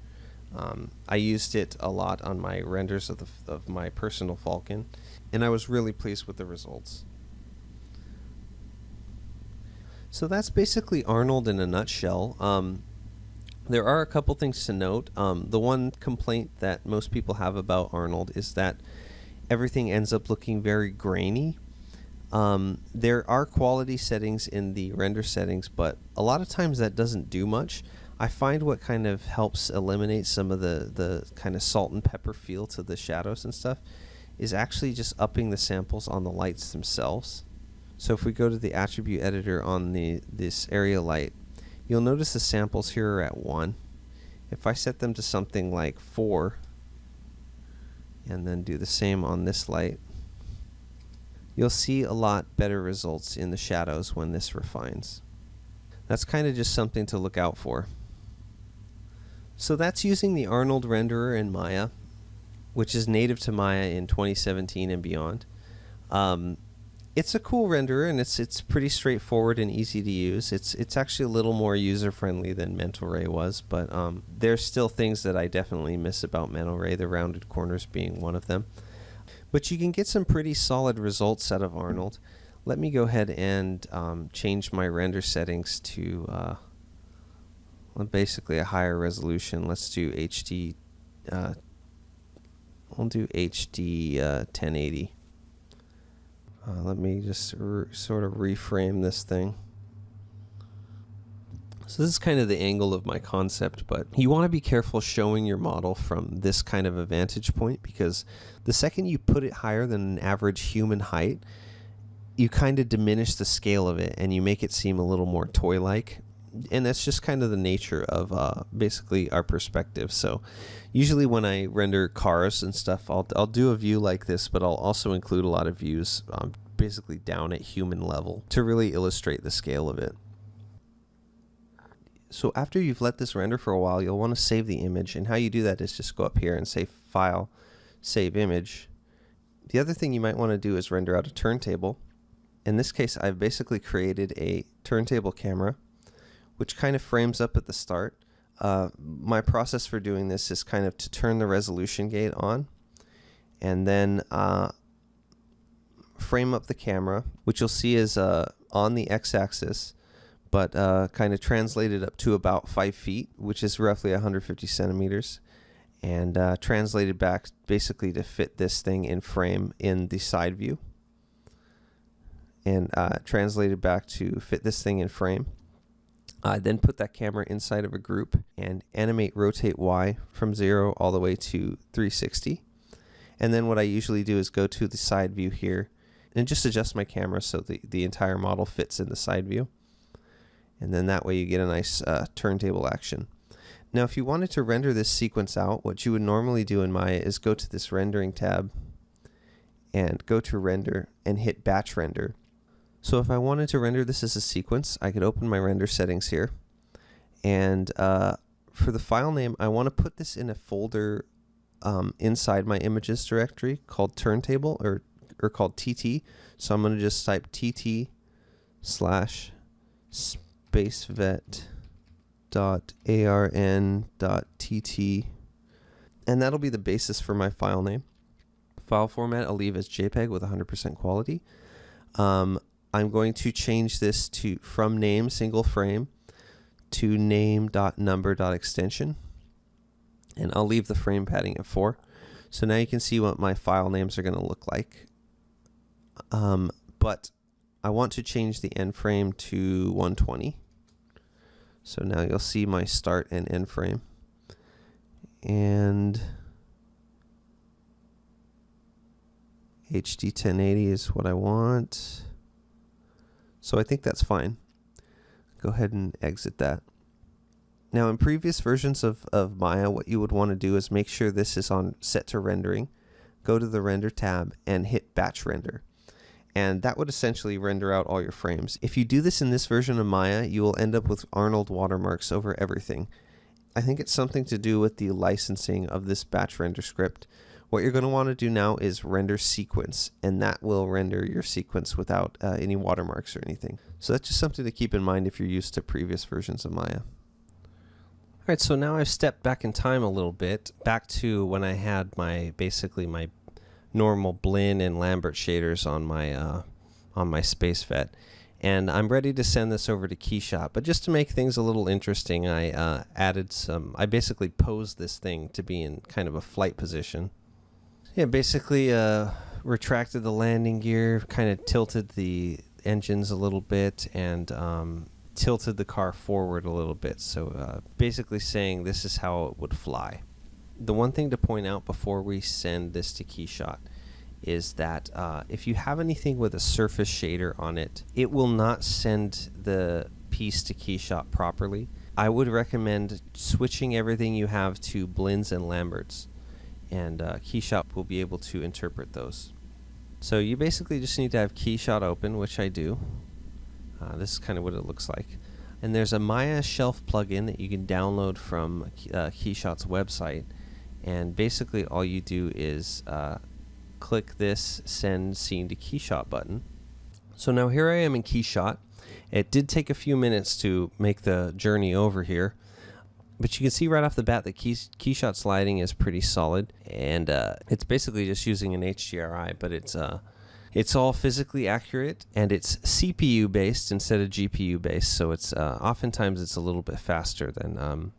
I used it a lot on my renders of my personal Falcon, and I was really pleased with the results. So that's basically Arnold in a nutshell. There are a couple things to note. The one complaint that most people have about Arnold is that everything ends up looking very grainy. There are quality settings in the render settings, but a lot of times that doesn't do much. I find what kind of helps eliminate some of the kind of salt and pepper feel to the shadows and stuff is actually just upping the samples on the lights themselves. So if we go to the attribute editor on this area light, you'll notice the samples here are at 1. If I set them to something like 4 and then do the same on this light, you'll see a lot better results in the shadows when this refines. That's kind of just something to look out for. So that's using the Arnold renderer in Maya, which is native to Maya in 2017 and beyond. It's a cool renderer, and it's pretty straightforward and easy to use. It's actually a little more user friendly than Mental Ray was, but there's still things that I definitely miss about Mental Ray, the rounded corners being one of them. But you can get some pretty solid results out of Arnold. Let me go ahead and change my render settings to basically a higher resolution. Let's do HD. I'll do HD 1080. Let me just sort of reframe this thing. So this is kind of the angle of my concept, but you want to be careful showing your model from this kind of a vantage point, because the second you put it higher than an average human height, you kind of diminish the scale of it and you make it seem a little more toy-like. And that's just kind of the nature of basically our perspective. So usually when I render cars and stuff, I'll do a view like this, but I'll also include a lot of views basically down at human level to really illustrate the scale of it. So after you've let this render for a while, you'll want to save the image, and how you do that is just go up here and say File, Save Image. The other thing you might want to do is render out a turntable. In this case, I've basically created a turntable camera, which kind of frames up at the start. My process for doing this is kind of to turn the resolution gate on and then frame up the camera, which you'll see is on the x-axis, but kind of translated up to about 5 feet, which is roughly 150 centimeters, and translated back basically to fit this thing in frame in the side view, and translated back to fit this thing in frame. Then put that camera inside of a group and animate rotate Y from 0 all the way to 360. And then what I usually do is go to the side view here and just adjust my camera so the entire model fits in the side view. And then that way you get a nice turntable action. Now if you wanted to render this sequence out, what you would normally do in Maya is go to this rendering tab and go to render and hit batch render. So if I wanted to render this as a sequence, I could open my render settings here. And for the file name, I want to put this in a folder inside my images directory called turntable or called TT. So I'm going to just type TT/spacevet.arn.tt, and that'll be the basis for my file name. File format I'll leave as JPEG with 100% quality. I'm going to change this from name single frame to name.number.extension, and I'll leave the frame padding at 4. So now you can see what my file names are going to look like. But I want to change the end frame to 120. So now you'll see my start and end frame. And HD 1080 is what I want. So I think that's fine. Go ahead and exit that. Now in previous versions of Maya, what you would want to do is make sure this is on set to rendering. Go to the render tab and hit batch render. And that would essentially render out all your frames. If you do this in this version of Maya, you will end up with Arnold watermarks over everything. I think it's something to do with the licensing of this batch render script. What you're going to want to do now is render sequence, and that will render your sequence without any watermarks or anything. So that's just something to keep in mind if you're used to previous versions of Maya. Alright, so now I've stepped back in time a little bit, back to when I had basically my normal Blinn and Lambert shaders on my space vet. And I'm ready to send this over to Keyshot, but just to make things a little interesting, I I basically posed this thing to be in kind of a flight position. Yeah, basically retracted the landing gear, kind of tilted the engines a little bit, and tilted the car forward a little bit. So basically saying this is how it would fly. The one thing to point out before we send this to Keyshot is that if you have anything with a surface shader on it, it will not send the piece to Keyshot properly. I would recommend switching everything you have to Blinns and Lamberts, and Keyshot will be able to interpret those. So you basically just need to have Keyshot open, which I do. This is kind of what it looks like. And there's a Maya Shelf plugin that you can download from Keyshot's website. And basically all you do is click this Send Scene to Keyshot button. So now here I am in Keyshot. It did take a few minutes to make the journey over here, but you can see right off the bat that Keyshot sliding is pretty solid, and it's basically just using an HDRI, but it's all physically accurate, and it's CPU based instead of GPU based, so it's oftentimes it's a little bit faster than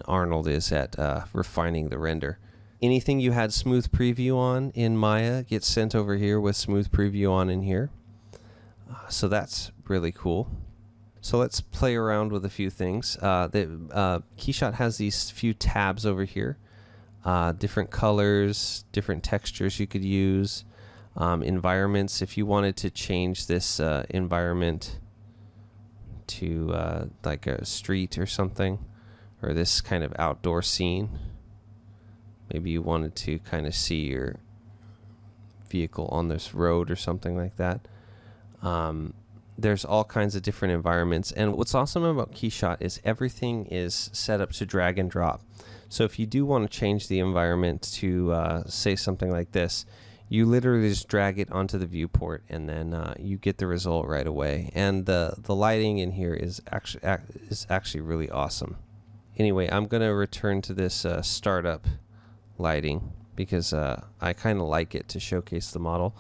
Arnold is at refining the render. Anything you had smooth preview on in Maya gets sent over here with smooth preview on in here. So that's really cool. So let's play around with a few things. Keyshot has these few tabs over here. Different colors, different textures you could use. Environments, if you wanted to change this environment to like a street or something, or this kind of outdoor scene. Maybe you wanted to kind of see your vehicle on this road or something like that. There's all kinds of different environments, and what's awesome about Keyshot is everything is set up to drag and drop. So if you do want to change the environment to say something like this, you literally just drag it onto the viewport, and then you get the result right away. And the lighting in here is actually really awesome. Anyway, I'm going to return to this startup lighting because I kind of like it to showcase the model.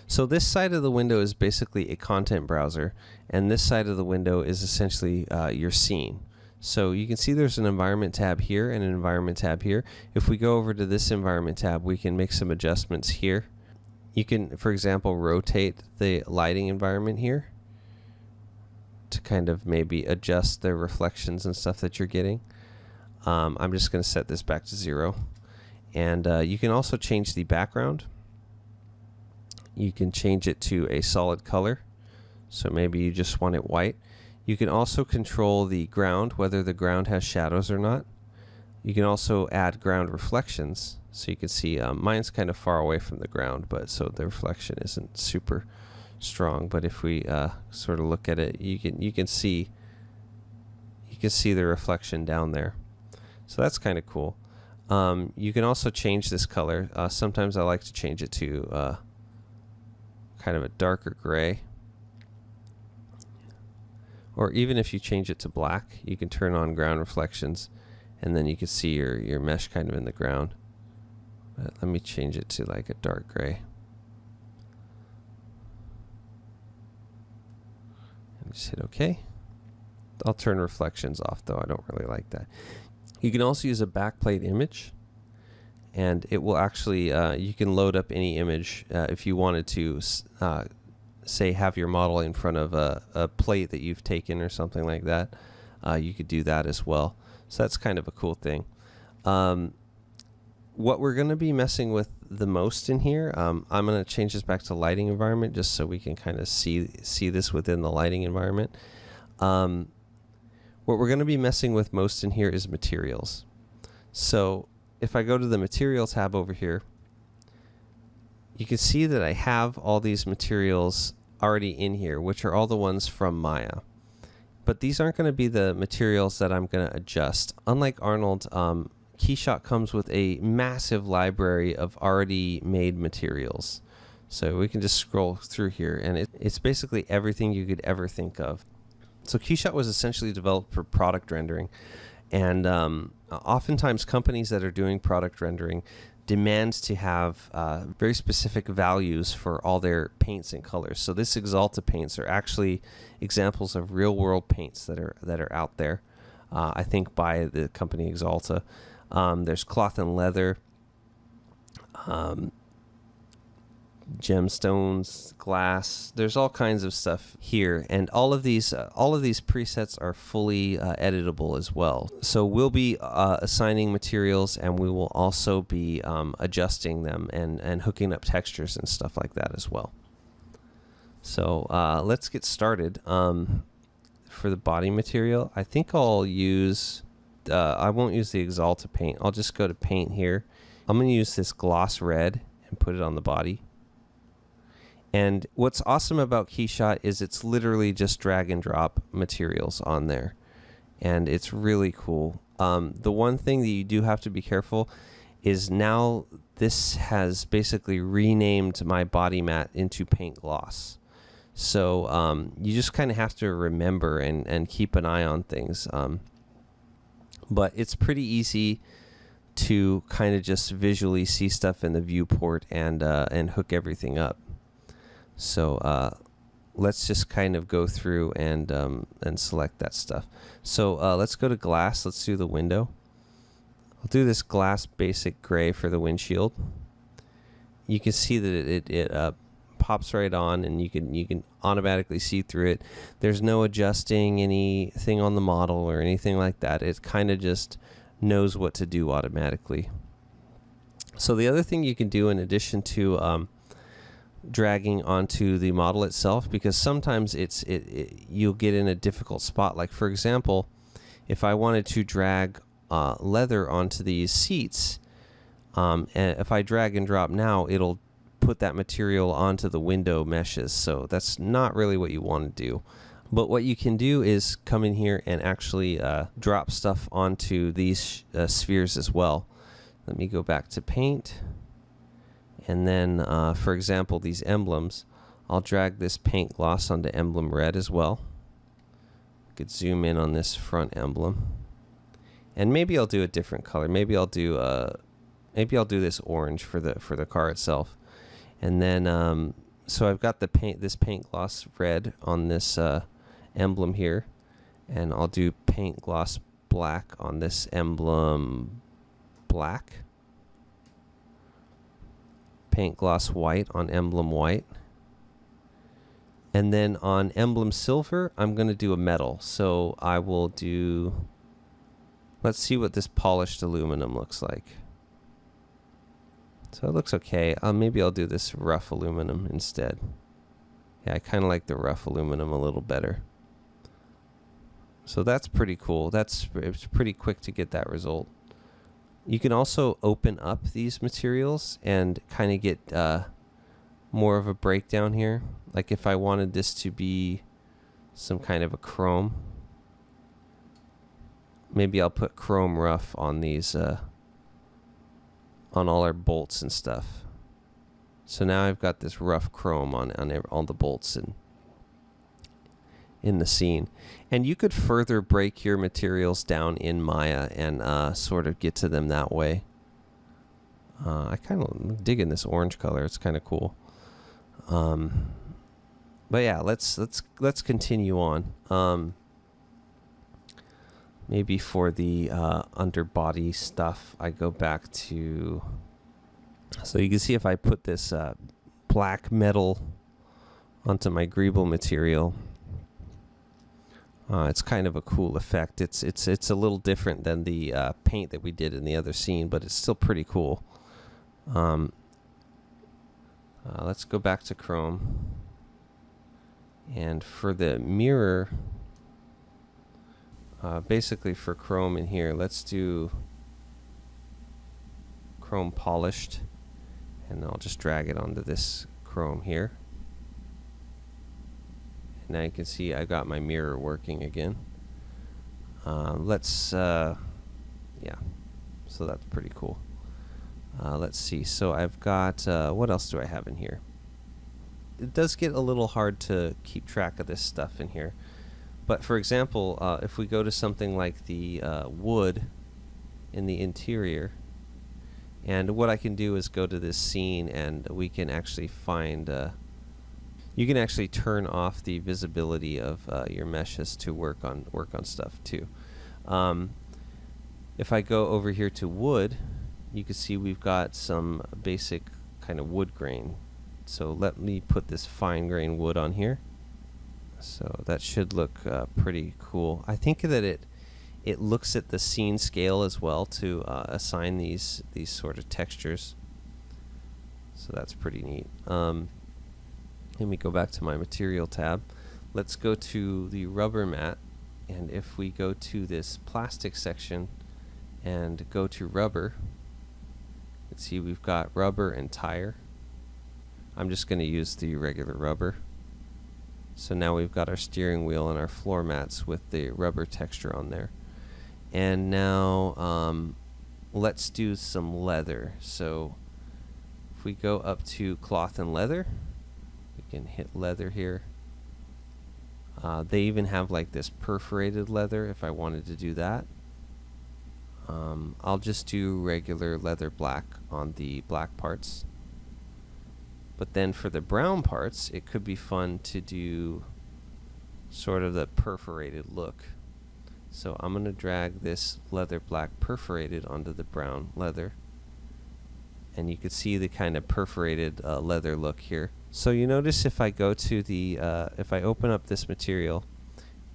So this side of the window is basically a content browser, and this side of the window is essentially your scene. So you can see there's an environment tab here and an environment tab here. If we go over to this environment tab, we can make some adjustments here. You can, for example, rotate the lighting environment here to kind of maybe adjust the reflections and stuff that you're getting. I'm just going to set this back to 0. And you can also change the background. You can change it to a solid color. So maybe you just want it white. You can also control the ground, whether the ground has shadows or not. You can also add ground reflections. So you can see mine's kind of far away from the ground, but so the reflection isn't super strong. But if we sort of look at it, you can see the reflection down there. So that's kind of cool. You can also change this color. Sometimes I like to change it to kind of a darker gray. Or even if you change it to black, you can turn on ground reflections, and then you can see your mesh kind of in the ground. But let me change it to like a dark gray. And just hit OK. I'll turn reflections off, though. I don't really like that. You can also use a backplate image, and it will actually, you can load up any image if you wanted to, say, have your model in front of a plate that you've taken or something like that. You could do that as well. So that's kind of a cool thing. What we're going to be messing with the most in here, I'm going to change this back to lighting environment just so we can kind of see this within the lighting environment. What we're going to be messing with most in here is materials. So if I go to the material tab over here, you can see that I have all these materials already in here, which are all the ones from Maya. But these aren't going to be the materials that I'm going to adjust. Unlike Arnold, Keyshot comes with a massive library of already made materials. So we can just scroll through here, and it's basically everything you could ever think of. So Keyshot was essentially developed for product rendering, and oftentimes companies that are doing product rendering demand to have very specific values for all their paints and colors. So this Axalta paints are actually examples of real-world paints that are out there. I think by the company Axalta. There's cloth and leather, gemstones, glass. There's all kinds of stuff here, and all of these presets are fully editable as well. So we'll be assigning materials, and we will also be adjusting them and hooking up textures and stuff like that as well. So let's get started. For the body material, I think I'll use. I won't use the Axalta paint. I'll just go to paint here. I'm going to use this gloss red and put it on the body. And what's awesome about Keyshot is it's literally just drag and drop materials on there. And it's really cool. The one thing that you do have to be careful is now this has basically renamed my body mat into paint gloss. So you just kind of have to remember and keep an eye on things. But it's pretty easy to kind of just visually see stuff in the viewport and hook everything up. So let's just kind of go through and select that stuff. So let's go to glass. Let's do the window. I'll do this glass basic gray for the windshield. You can see that it pops right on, and you can automatically see through it. There's no adjusting anything on the model or anything like that. It kind of just knows what to do automatically. So the other thing you can do in addition to dragging onto the model itself, because sometimes you'll get in a difficult spot. Like for example, if I wanted to drag leather onto these seats, and if I drag and drop now, it'll put that material onto the window meshes. So that's not really what you want to do. But what you can do is come in here and actually drop stuff onto these spheres as well. Let me go back to paint. And then, for example, these emblems, I'll drag this paint gloss onto emblem red as well. I could zoom in on this front emblem. And maybe I'll do a different color. Maybe I'll do this orange for the car itself. And then, so I've got this paint gloss red on this emblem here, and I'll do paint gloss black on this emblem black. Paint gloss white on emblem white. And then on emblem silver, I'm going to do a metal. So I will do, let's see what this polished aluminum looks like. So it looks okay. Maybe I'll do this rough aluminum instead. Yeah, I kind of like the rough aluminum a little better. So that's pretty cool. It's pretty quick to get that result. You can also open up these materials and kind of get more of a breakdown here. Like if I wanted this to be some kind of a chrome, maybe I'll put chrome rough on these, on all our bolts and stuff. So now I've got this rough chrome on all the bolts in the scene. And you could further break your materials down in Maya and sort of get to them that way. I kind of digging this orange color. It's kind of cool. But yeah, let's continue on. Maybe for the underbody stuff, I go back to, so you can see if I put this black metal onto my greeble material, it's kind of a cool effect. It's a little different than the paint that we did in the other scene, but it's still pretty cool. Let's go back to Chrome, and for the mirror, basically for Chrome in here, let's do Chrome polished, and I'll just drag it onto this Chrome here. And now you can see I got my mirror working again. Yeah, so that's pretty cool. Let's see, so I've got, what else do I have in here? It does get a little hard to keep track of this stuff in here. But for example, if we go to something like the wood in the interior, and what I can do is go to this scene, and we can actually find, you can actually turn off the visibility of your meshes to work on stuff too. If I go over here to wood, you can see we've got some basic kind of wood grain. So let me put this fine grain wood on here. So that should look pretty cool. I think that it looks at the scene scale as well to assign these sort of textures. So that's pretty neat. Let me go back to my material tab. Let's go to the rubber mat, and if we go to this plastic section and go to rubber, let's see, we've got rubber and tire. I'm just going to use the regular rubber. So now we've got our steering wheel and our floor mats with the rubber texture on there. And now let's do some leather. So if we go up to cloth and leather, we can hit leather here. They even have like this perforated leather if I wanted to do that. I'll just do regular leather black on the black parts. But then for the brown parts, it could be fun to do sort of the perforated look. So I'm going to drag this leather black perforated onto the brown leather. And you can see the kind of perforated leather look here. So you notice if I go to the, if I open up this material,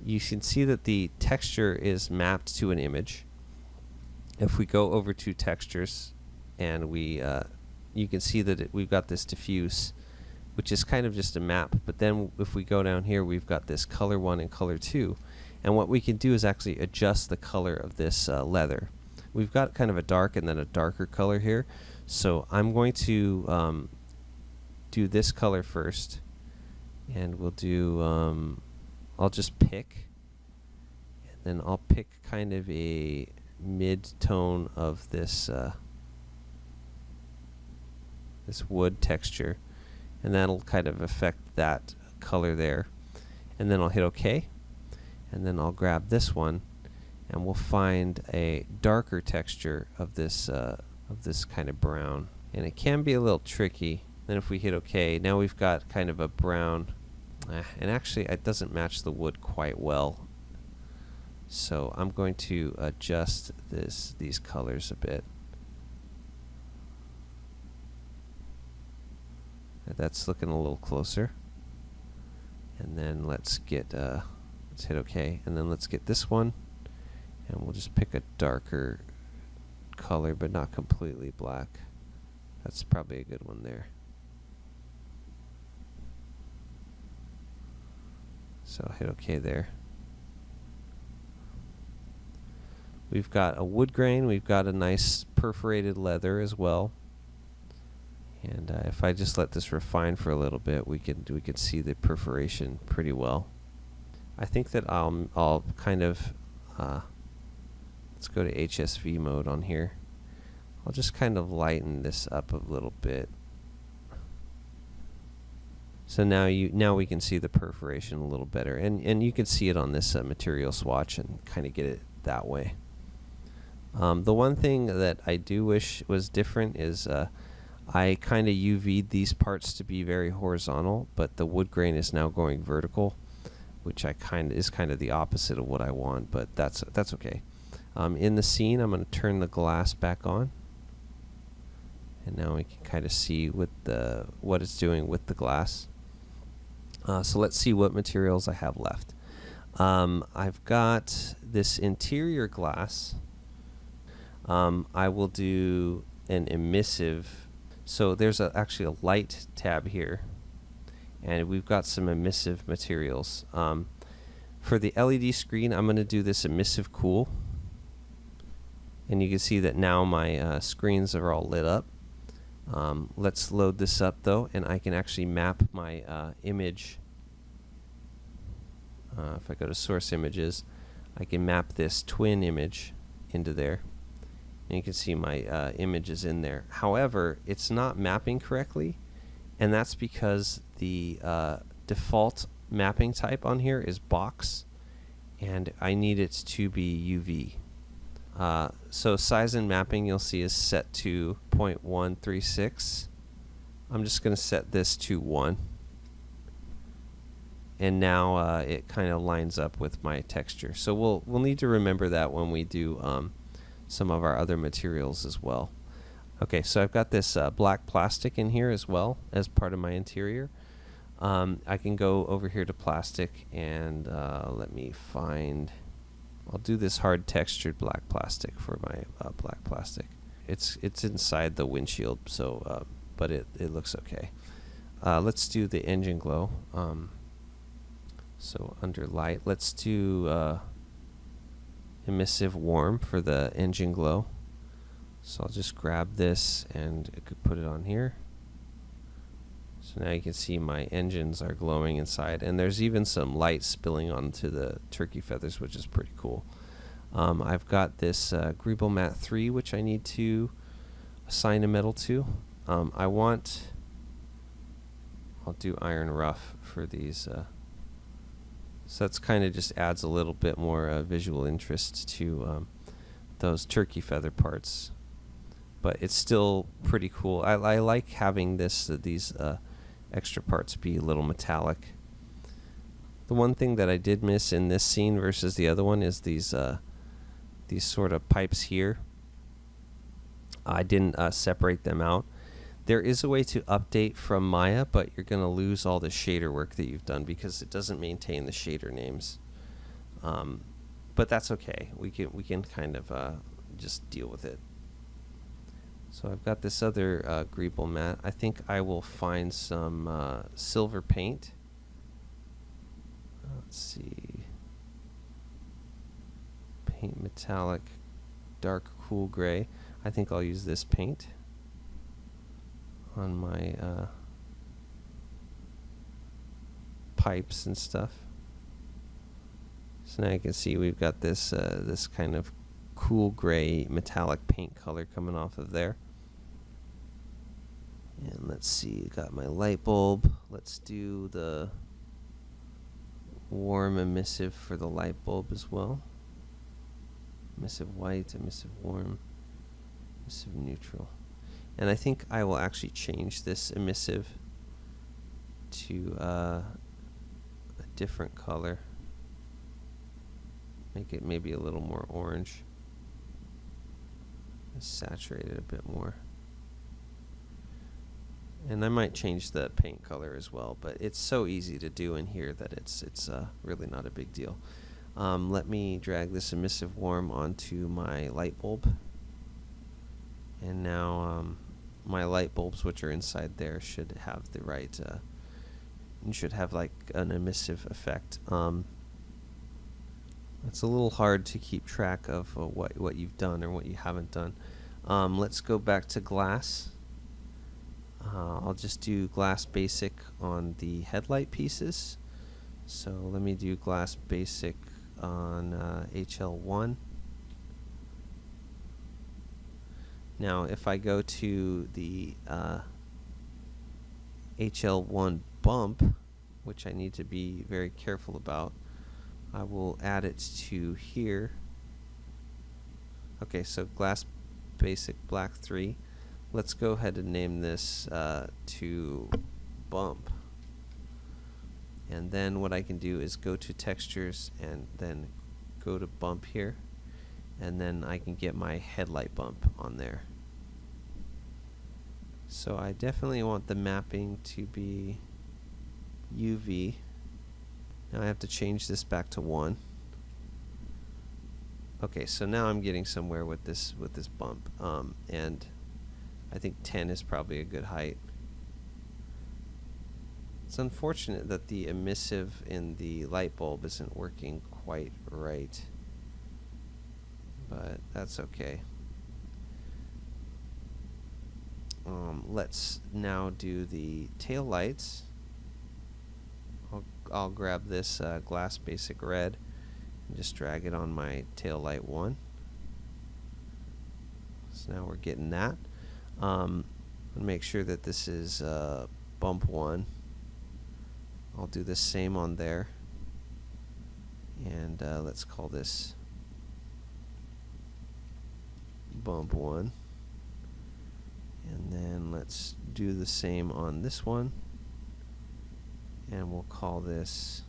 you can see that the texture is mapped to an image. If we go over to textures, and we, you can see that we've got this diffuse, which is kind of just a map. But then if we go down here, we've got this color 1 and color 2. And what we can do is actually adjust the color of this leather. We've got kind of a dark and then a darker color here. So I'm going to do this color first, and we'll do, I'll just pick, and then I'll pick kind of a mid-tone of this this wood texture, and that'll kind of affect that color there. And then I'll hit OK, and then I'll grab this one, and we'll find a darker texture of this kind of brown. And it can be a little tricky. Then if we hit OK, now we've got kind of a brown, and actually it doesn't match the wood quite well. So I'm going to adjust these colors a bit. That's looking a little closer. And then let's get let's hit OK, and then let's get this one, and we'll just pick a darker color, but not completely black. That's probably a good one there. So hit OK there. We've got a wood grain, we've got a nice perforated leather as well. And if I just let this refine for a little bit, we can see the perforation pretty well. I think that I'll kind of let's go to HSV mode on here. I'll just kind of lighten this up a little bit. So now we can see the perforation a little better, and you can see it on this material swatch and kind of get it that way. The one thing that I do wish was different is I kind of UV'd these parts to be very horizontal, but the wood grain is now going vertical, which is kind of the opposite of what I want, but that's okay. In the scene, I'm going to turn the glass back on, and now we can kind of see what it's doing with the glass. So let's see what materials I have left. I've got this interior glass. I will do an emissive. So there's actually a light tab here, and we've got some emissive materials. For the LED screen, I'm going to do this emissive cool, and you can see that now my screens are all lit up. Let's load this up though, and I can actually map my image. If I go to source images, I can map this twin image into there. And you can see my image is in there. However, it's not mapping correctly, and that's because the default mapping type on here is box, and I need it to be UV. So size and mapping, you'll see, is set to 0.136. I'm just going to set this to 1. And now it kind of lines up with my texture. So we'll need to remember that when we do some of our other materials as well. Okay, so I've got this black plastic in here as well as part of my interior. I can go over here to plastic, and let me find, I'll do this hard textured black plastic for my black plastic. It's inside the windshield, so but it looks okay. Let's do the engine glow. So under light, let's do emissive warm for the engine glow. So I'll just grab this and I could put it on here. So now you can see my engines are glowing inside, and there's even some light spilling onto the turkey feathers, which is pretty cool. I've got this Greeble Matte 3, which I need to assign a metal to. I'll do iron rough for these So that's kind of just adds a little bit more visual interest to those turkey feather parts. But it's still pretty cool. I like having these extra parts be a little metallic. The one thing that I did miss in this scene versus the other one is these sort of pipes here. I didn't separate them out. There is a way to update from Maya, but you're going to lose all the shader work that you've done because it doesn't maintain the shader names. But that's okay. We can kind of just deal with it. So I've got this other greeble mat. I think I will find some silver paint. Let's see. Paint metallic, dark cool gray. I think I'll use this paint on my pipes and stuff. So now you can see we've got this this kind of cool gray metallic paint color coming off of there. And let's see, got my light bulb. Let's do the warm emissive for the light bulb as well. Emissive white, emissive warm, emissive neutral. And I think I will actually change this emissive to a different color. Make it maybe a little more orange. Saturate it a bit more. And I might change the paint color as well, but it's so easy to do in here that it's really not a big deal. Let me drag this emissive warm onto my light bulb. And now my light bulbs, which are inside there, should have the right, should have like an emissive effect. It's a little hard to keep track of what you've done or what you haven't done. Let's go back to glass. I'll just do glass basic on the headlight pieces. So let me do glass basic on HL1. Now if I go to the HL1 bump, which I need to be very careful about, I will add it to here. Okay, so glass basic black 3. Let's go ahead and name this to bump. And then what I can do is go to textures and then go to bump here. And then I can get my headlight bump on there. So I definitely want the mapping to be UV. Now I have to change this back to 1. Okay, so now I'm getting somewhere with this bump. And I think 10 is probably a good height. It's unfortunate that the emissive in the light bulb isn't working quite right, but that's okay. Let's now do the tail lights. I'll grab this glass basic red and just drag it on my tail light 1. So now we're getting that. Make sure that this is bump 1. I'll do the same on there, and let's call this bump 1, and then let's do the same on this one, and we'll call this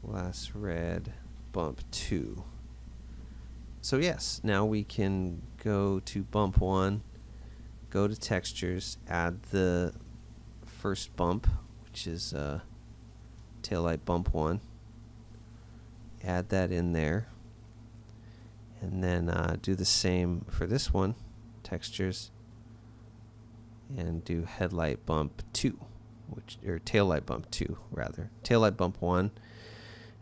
glass red bump 2. So yes, now we can go to bump 1, go to textures, add the first bump, which is taillight bump 1. Add that in there, and then do the same for this one, textures, and do headlight bump 2, or taillight bump 2 rather. Taillight bump 1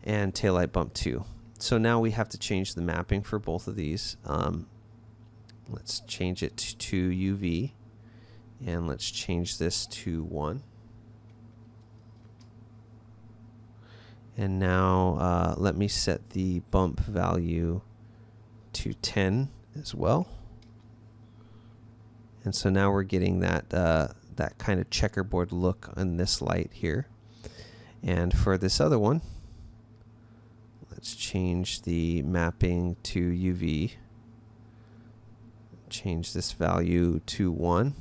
and taillight bump 2. So now we have to change the mapping for both of these. Let's change it to UV, and let's change this to 1. And now let me set the bump value to 10 as well. And so now we're getting that that kind of checkerboard look on this light here. And for this other one, let's change the mapping to UV. Change this value to 1.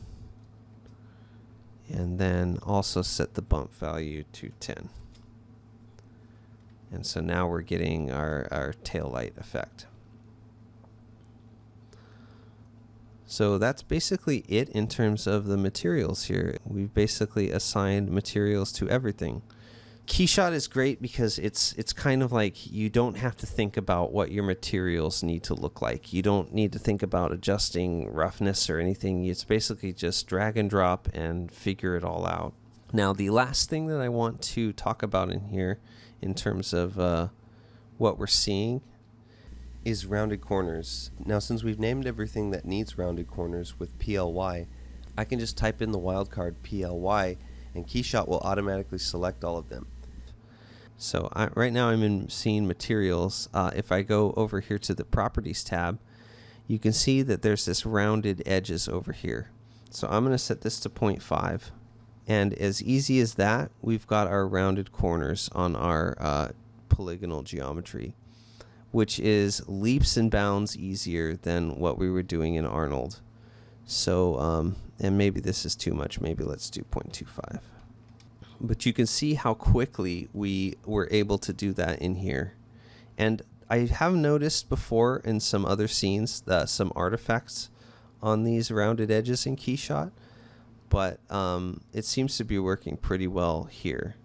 And then also set the bump value to 10. And so now we're getting our tail light effect. So that's basically it in terms of the materials here. We've basically assigned materials to everything. Keyshot is great because it's kind of like you don't have to think about what your materials need to look like. You don't need to think about adjusting roughness or anything. It's basically just drag and drop and figure it all out. Now, the last thing that I want to talk about in here in terms of what we're seeing is rounded corners. Now, since we've named everything that needs rounded corners with PLY, I can just type in the wildcard PLY and Keyshot will automatically select all of them. So right now I'm in scene materials. If I go over here to the properties tab, you can see that there's this rounded edges over here. So I'm going to set this to 0.5. And as easy as that, we've got our rounded corners on our polygonal geometry, which is leaps and bounds easier than what we were doing in Arnold. So, and maybe this is too much. Maybe let's do 0.25. But you can see how quickly we were able to do that in here. And I have noticed before in some other scenes some artifacts on these rounded edges in Keyshot, but it seems to be working pretty well here.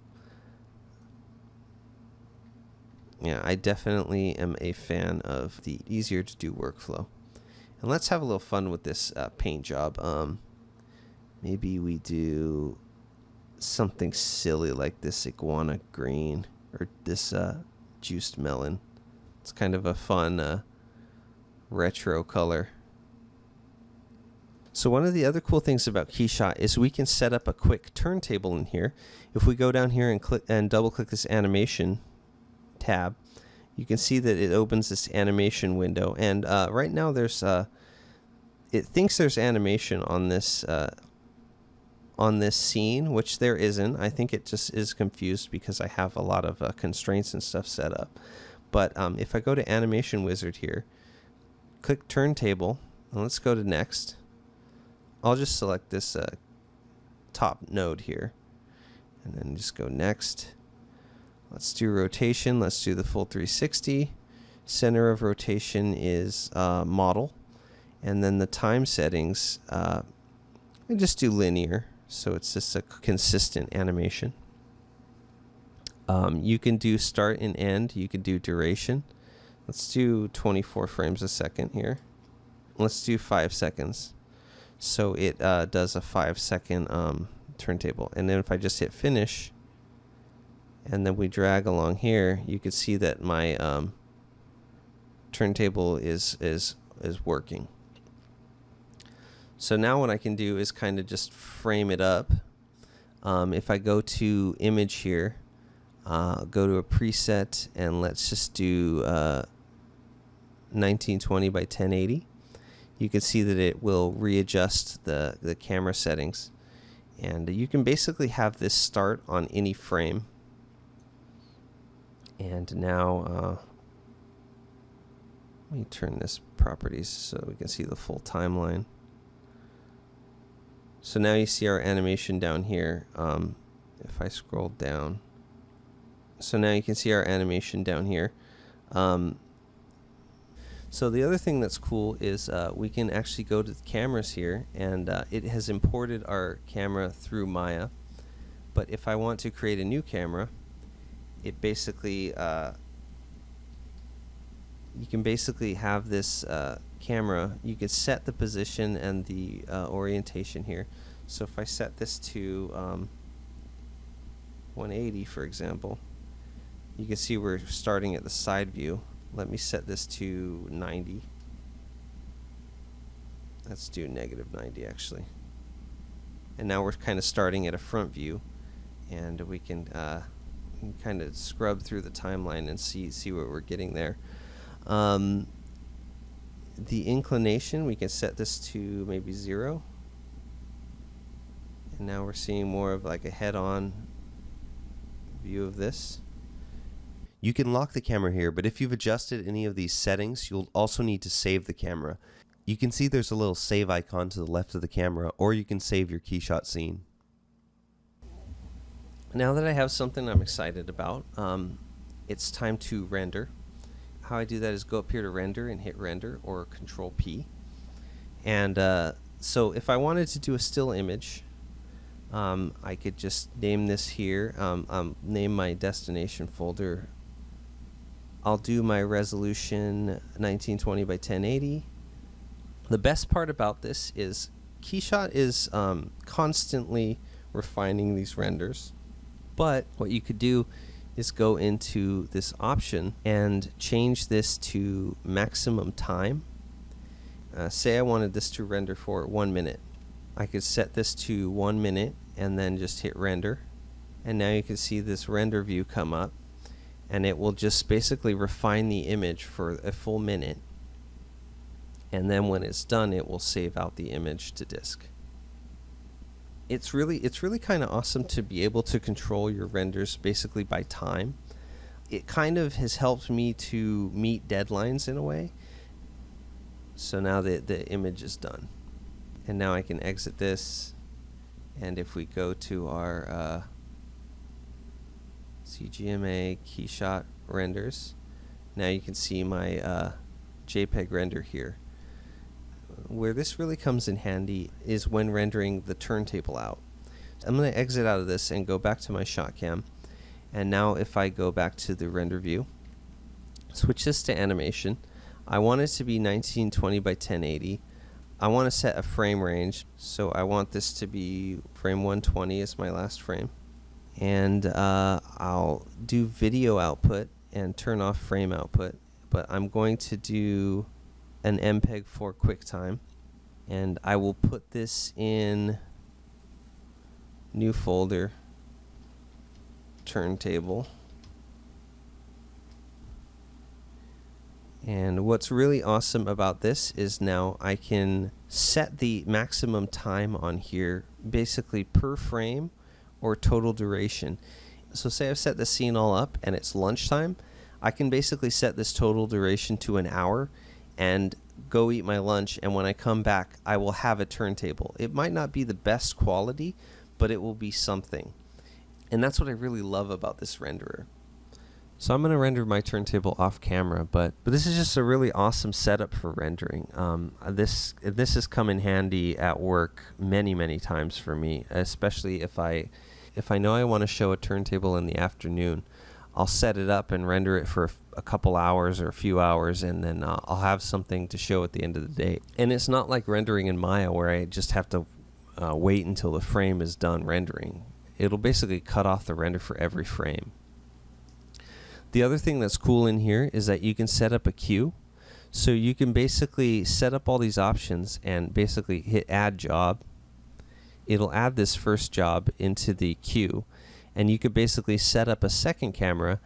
Yeah, I definitely am a fan of the easier to do workflow. And let's have a little fun with this paint job. Maybe we do something silly like this iguana green or this juiced melon. It's kind of a fun retro color. So one of the other cool things about Keyshot is we can set up a quick turntable in here. If we go down here and click and double click this animation tab, you can see that it opens this animation window, and right now there's it thinks there's animation on this scene, which there isn't. I think it just is confused because I have a lot of constraints and stuff set up. But if I go to Animation Wizard here, click Turntable, and let's go to Next. I'll just select this top node here, and then just go Next. Let's do rotation. Let's do the full 360. Center of rotation is model, and then the time settings, I just do linear. So it's just a consistent animation. You can do start and end. You can do duration. Let's do 24 frames a second here. Let's do 5 seconds. So it does a 5-second turntable. And then if I just hit finish, and then we drag along here, you can see that my turntable is working. So now what I can do is kind of just frame it up. If I go to image here, go to a preset, and let's just do 1920 by 1080. You can see that it will readjust the camera settings. And you can basically have this start on any frame. And now, let me turn this properties so we can see the full timeline. So now you see our animation down here. If I scroll down, so now you can see our animation down here. So the other thing that's cool is we can actually go to the cameras here, and it has imported our camera through Maya. But if I want to create a new camera, it basically you can basically have this camera. You can set the position and the orientation here. So if I set this to 180, for example, you can see we're starting at the side view. Let me set this to 90. Let's do -90 actually. And now we're kind of starting at a front view, and we can kind of scrub through the timeline and see what we're getting there. The inclination, we can set this to maybe 0. And now we're seeing more of like a head-on view of this. You can lock the camera here, but if you've adjusted any of these settings, you'll also need to save the camera. You can see there's a little save icon to the left of the camera, or you can save your Keyshot scene. Now that I have something I'm excited about, it's time to render. How I do that is go up here to render and hit render, or Control P. And so if I wanted to do a still image, I could just name this here, name my destination folder. I'll do my resolution 1920 by 1080. The best part about this is Keyshot is constantly refining these renders. But what you could do is go into this option and change this to maximum time. Say I wanted this to render for 1 minute. I could set this to 1 minute and then just hit render. And now you can see this render view come up, and it will just basically refine the image for a full minute. And then when it's done, it will save out the image to disk. It's really kind of awesome to be able to control your renders basically by time. It kind of has helped me to meet deadlines in a way. So now the image is done. And now I can exit this. And if we go to our CGMA Keyshot renders, now you can see my JPEG render here. Where this really comes in handy is when rendering the turntable out. I'm going to exit out of this and go back to my shot cam. And now if I go back to the render view, switch this to animation. I want it to be 1920 by 1080. I want to set a frame range, so I want this to be frame 120 as my last frame. And I'll do video output and turn off frame output, but I'm going to do an MPEG for QuickTime, and I will put this in new folder, turntable. And what's really awesome about this is now I can set the maximum time on here basically per frame or total duration. So say I've set the scene all up and it's lunchtime, I can basically set this total duration to an hour and go eat my lunch, and when I come back I will have a turntable. It might not be the best quality, but it will be something. And that's what I really love about this renderer. So I'm going to render my turntable off camera, but this is just a really awesome setup for rendering. This has come in handy at work many times for me, especially if I know I want to show a turntable in the afternoon. I'll set it up and render it for a couple hours or a few hours, and then I'll have something to show at the end of the day. And it's not like rendering in Maya where I just have to wait until the frame is done rendering. It'll basically cut off the render for every frame. The other thing that's cool in here is that you can set up a queue. So you can basically set up all these options and basically hit add job. It'll add this first job into the queue, and you could basically set up a second camera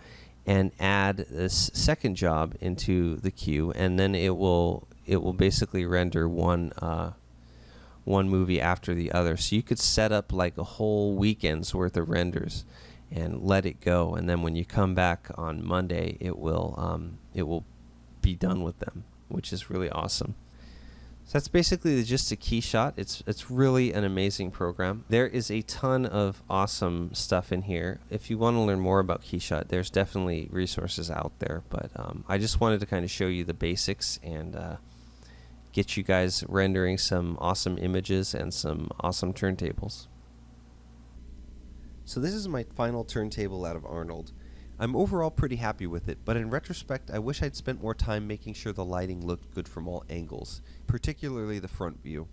and add this second job into the queue, and then it will basically render one movie after the other. So you could set up like a whole weekend's worth of renders and let it go, and then when you come back on Monday, it will be done with them, which is really awesome. So that's basically the gist of Keyshot. It's really an amazing program. There is a ton of awesome stuff in here. If you want to learn more about Keyshot, there's definitely resources out there, but I just wanted to kind of show you the basics and get you guys rendering some awesome images and some awesome turntables. So this is my final turntable out of Arnold. I'm overall pretty happy with it, but in retrospect I wish I'd spent more time making sure the lighting looked good from all angles, particularly the front view.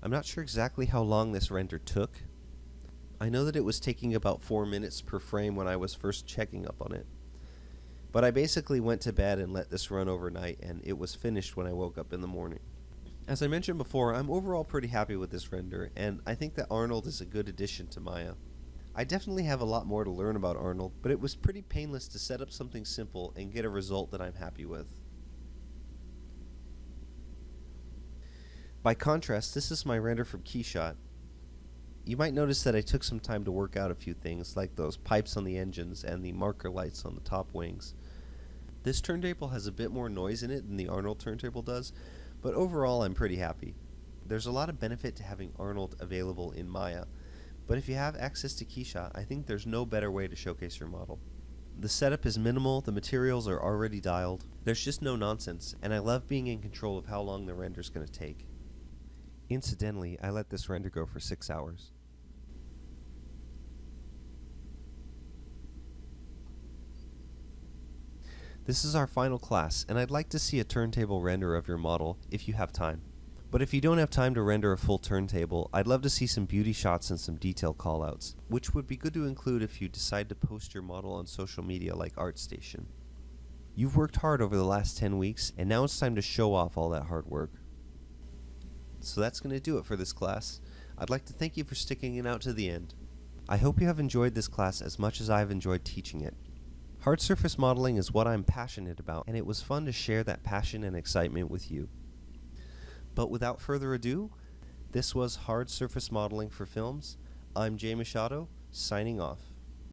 I'm not sure exactly how long this render took. I know that it was taking about 4 minutes per frame when I was first checking up on it. But I basically went to bed and let this run overnight, and it was finished when I woke up in the morning. As I mentioned before, I'm overall pretty happy with this render, and I think that Arnold is a good addition to Maya. I definitely have a lot more to learn about Arnold, but it was pretty painless to set up something simple and get a result that I'm happy with. By contrast, this is my render from Keyshot. You might notice that I took some time to work out a few things, like those pipes on the engines and the marker lights on the top wings. This turntable has a bit more noise in it than the Arnold turntable does, but overall I'm pretty happy. There's a lot of benefit to having Arnold available in Maya, but if you have access to Keyshot, I think there's no better way to showcase your model. The setup is minimal, the materials are already dialed, there's just no nonsense, and I love being in control of how long the render's going to take. Incidentally, I let this render go for 6 hours. This is our final class, and I'd like to see a turntable render of your model if you have time. But if you don't have time to render a full turntable, I'd love to see some beauty shots and some detail callouts, which would be good to include if you decide to post your model on social media like ArtStation. You've worked hard over the last 10 weeks, and now it's time to show off all that hard work. So that's going to do it for this class. I'd like to thank you for sticking it out to the end. I hope you have enjoyed this class as much as I've enjoyed teaching it. Hard surface modeling is what I'm passionate about, and it was fun to share that passion and excitement with you. But without further ado, this was Hard Surface Modeling for Films. I'm Jay Machado, signing off.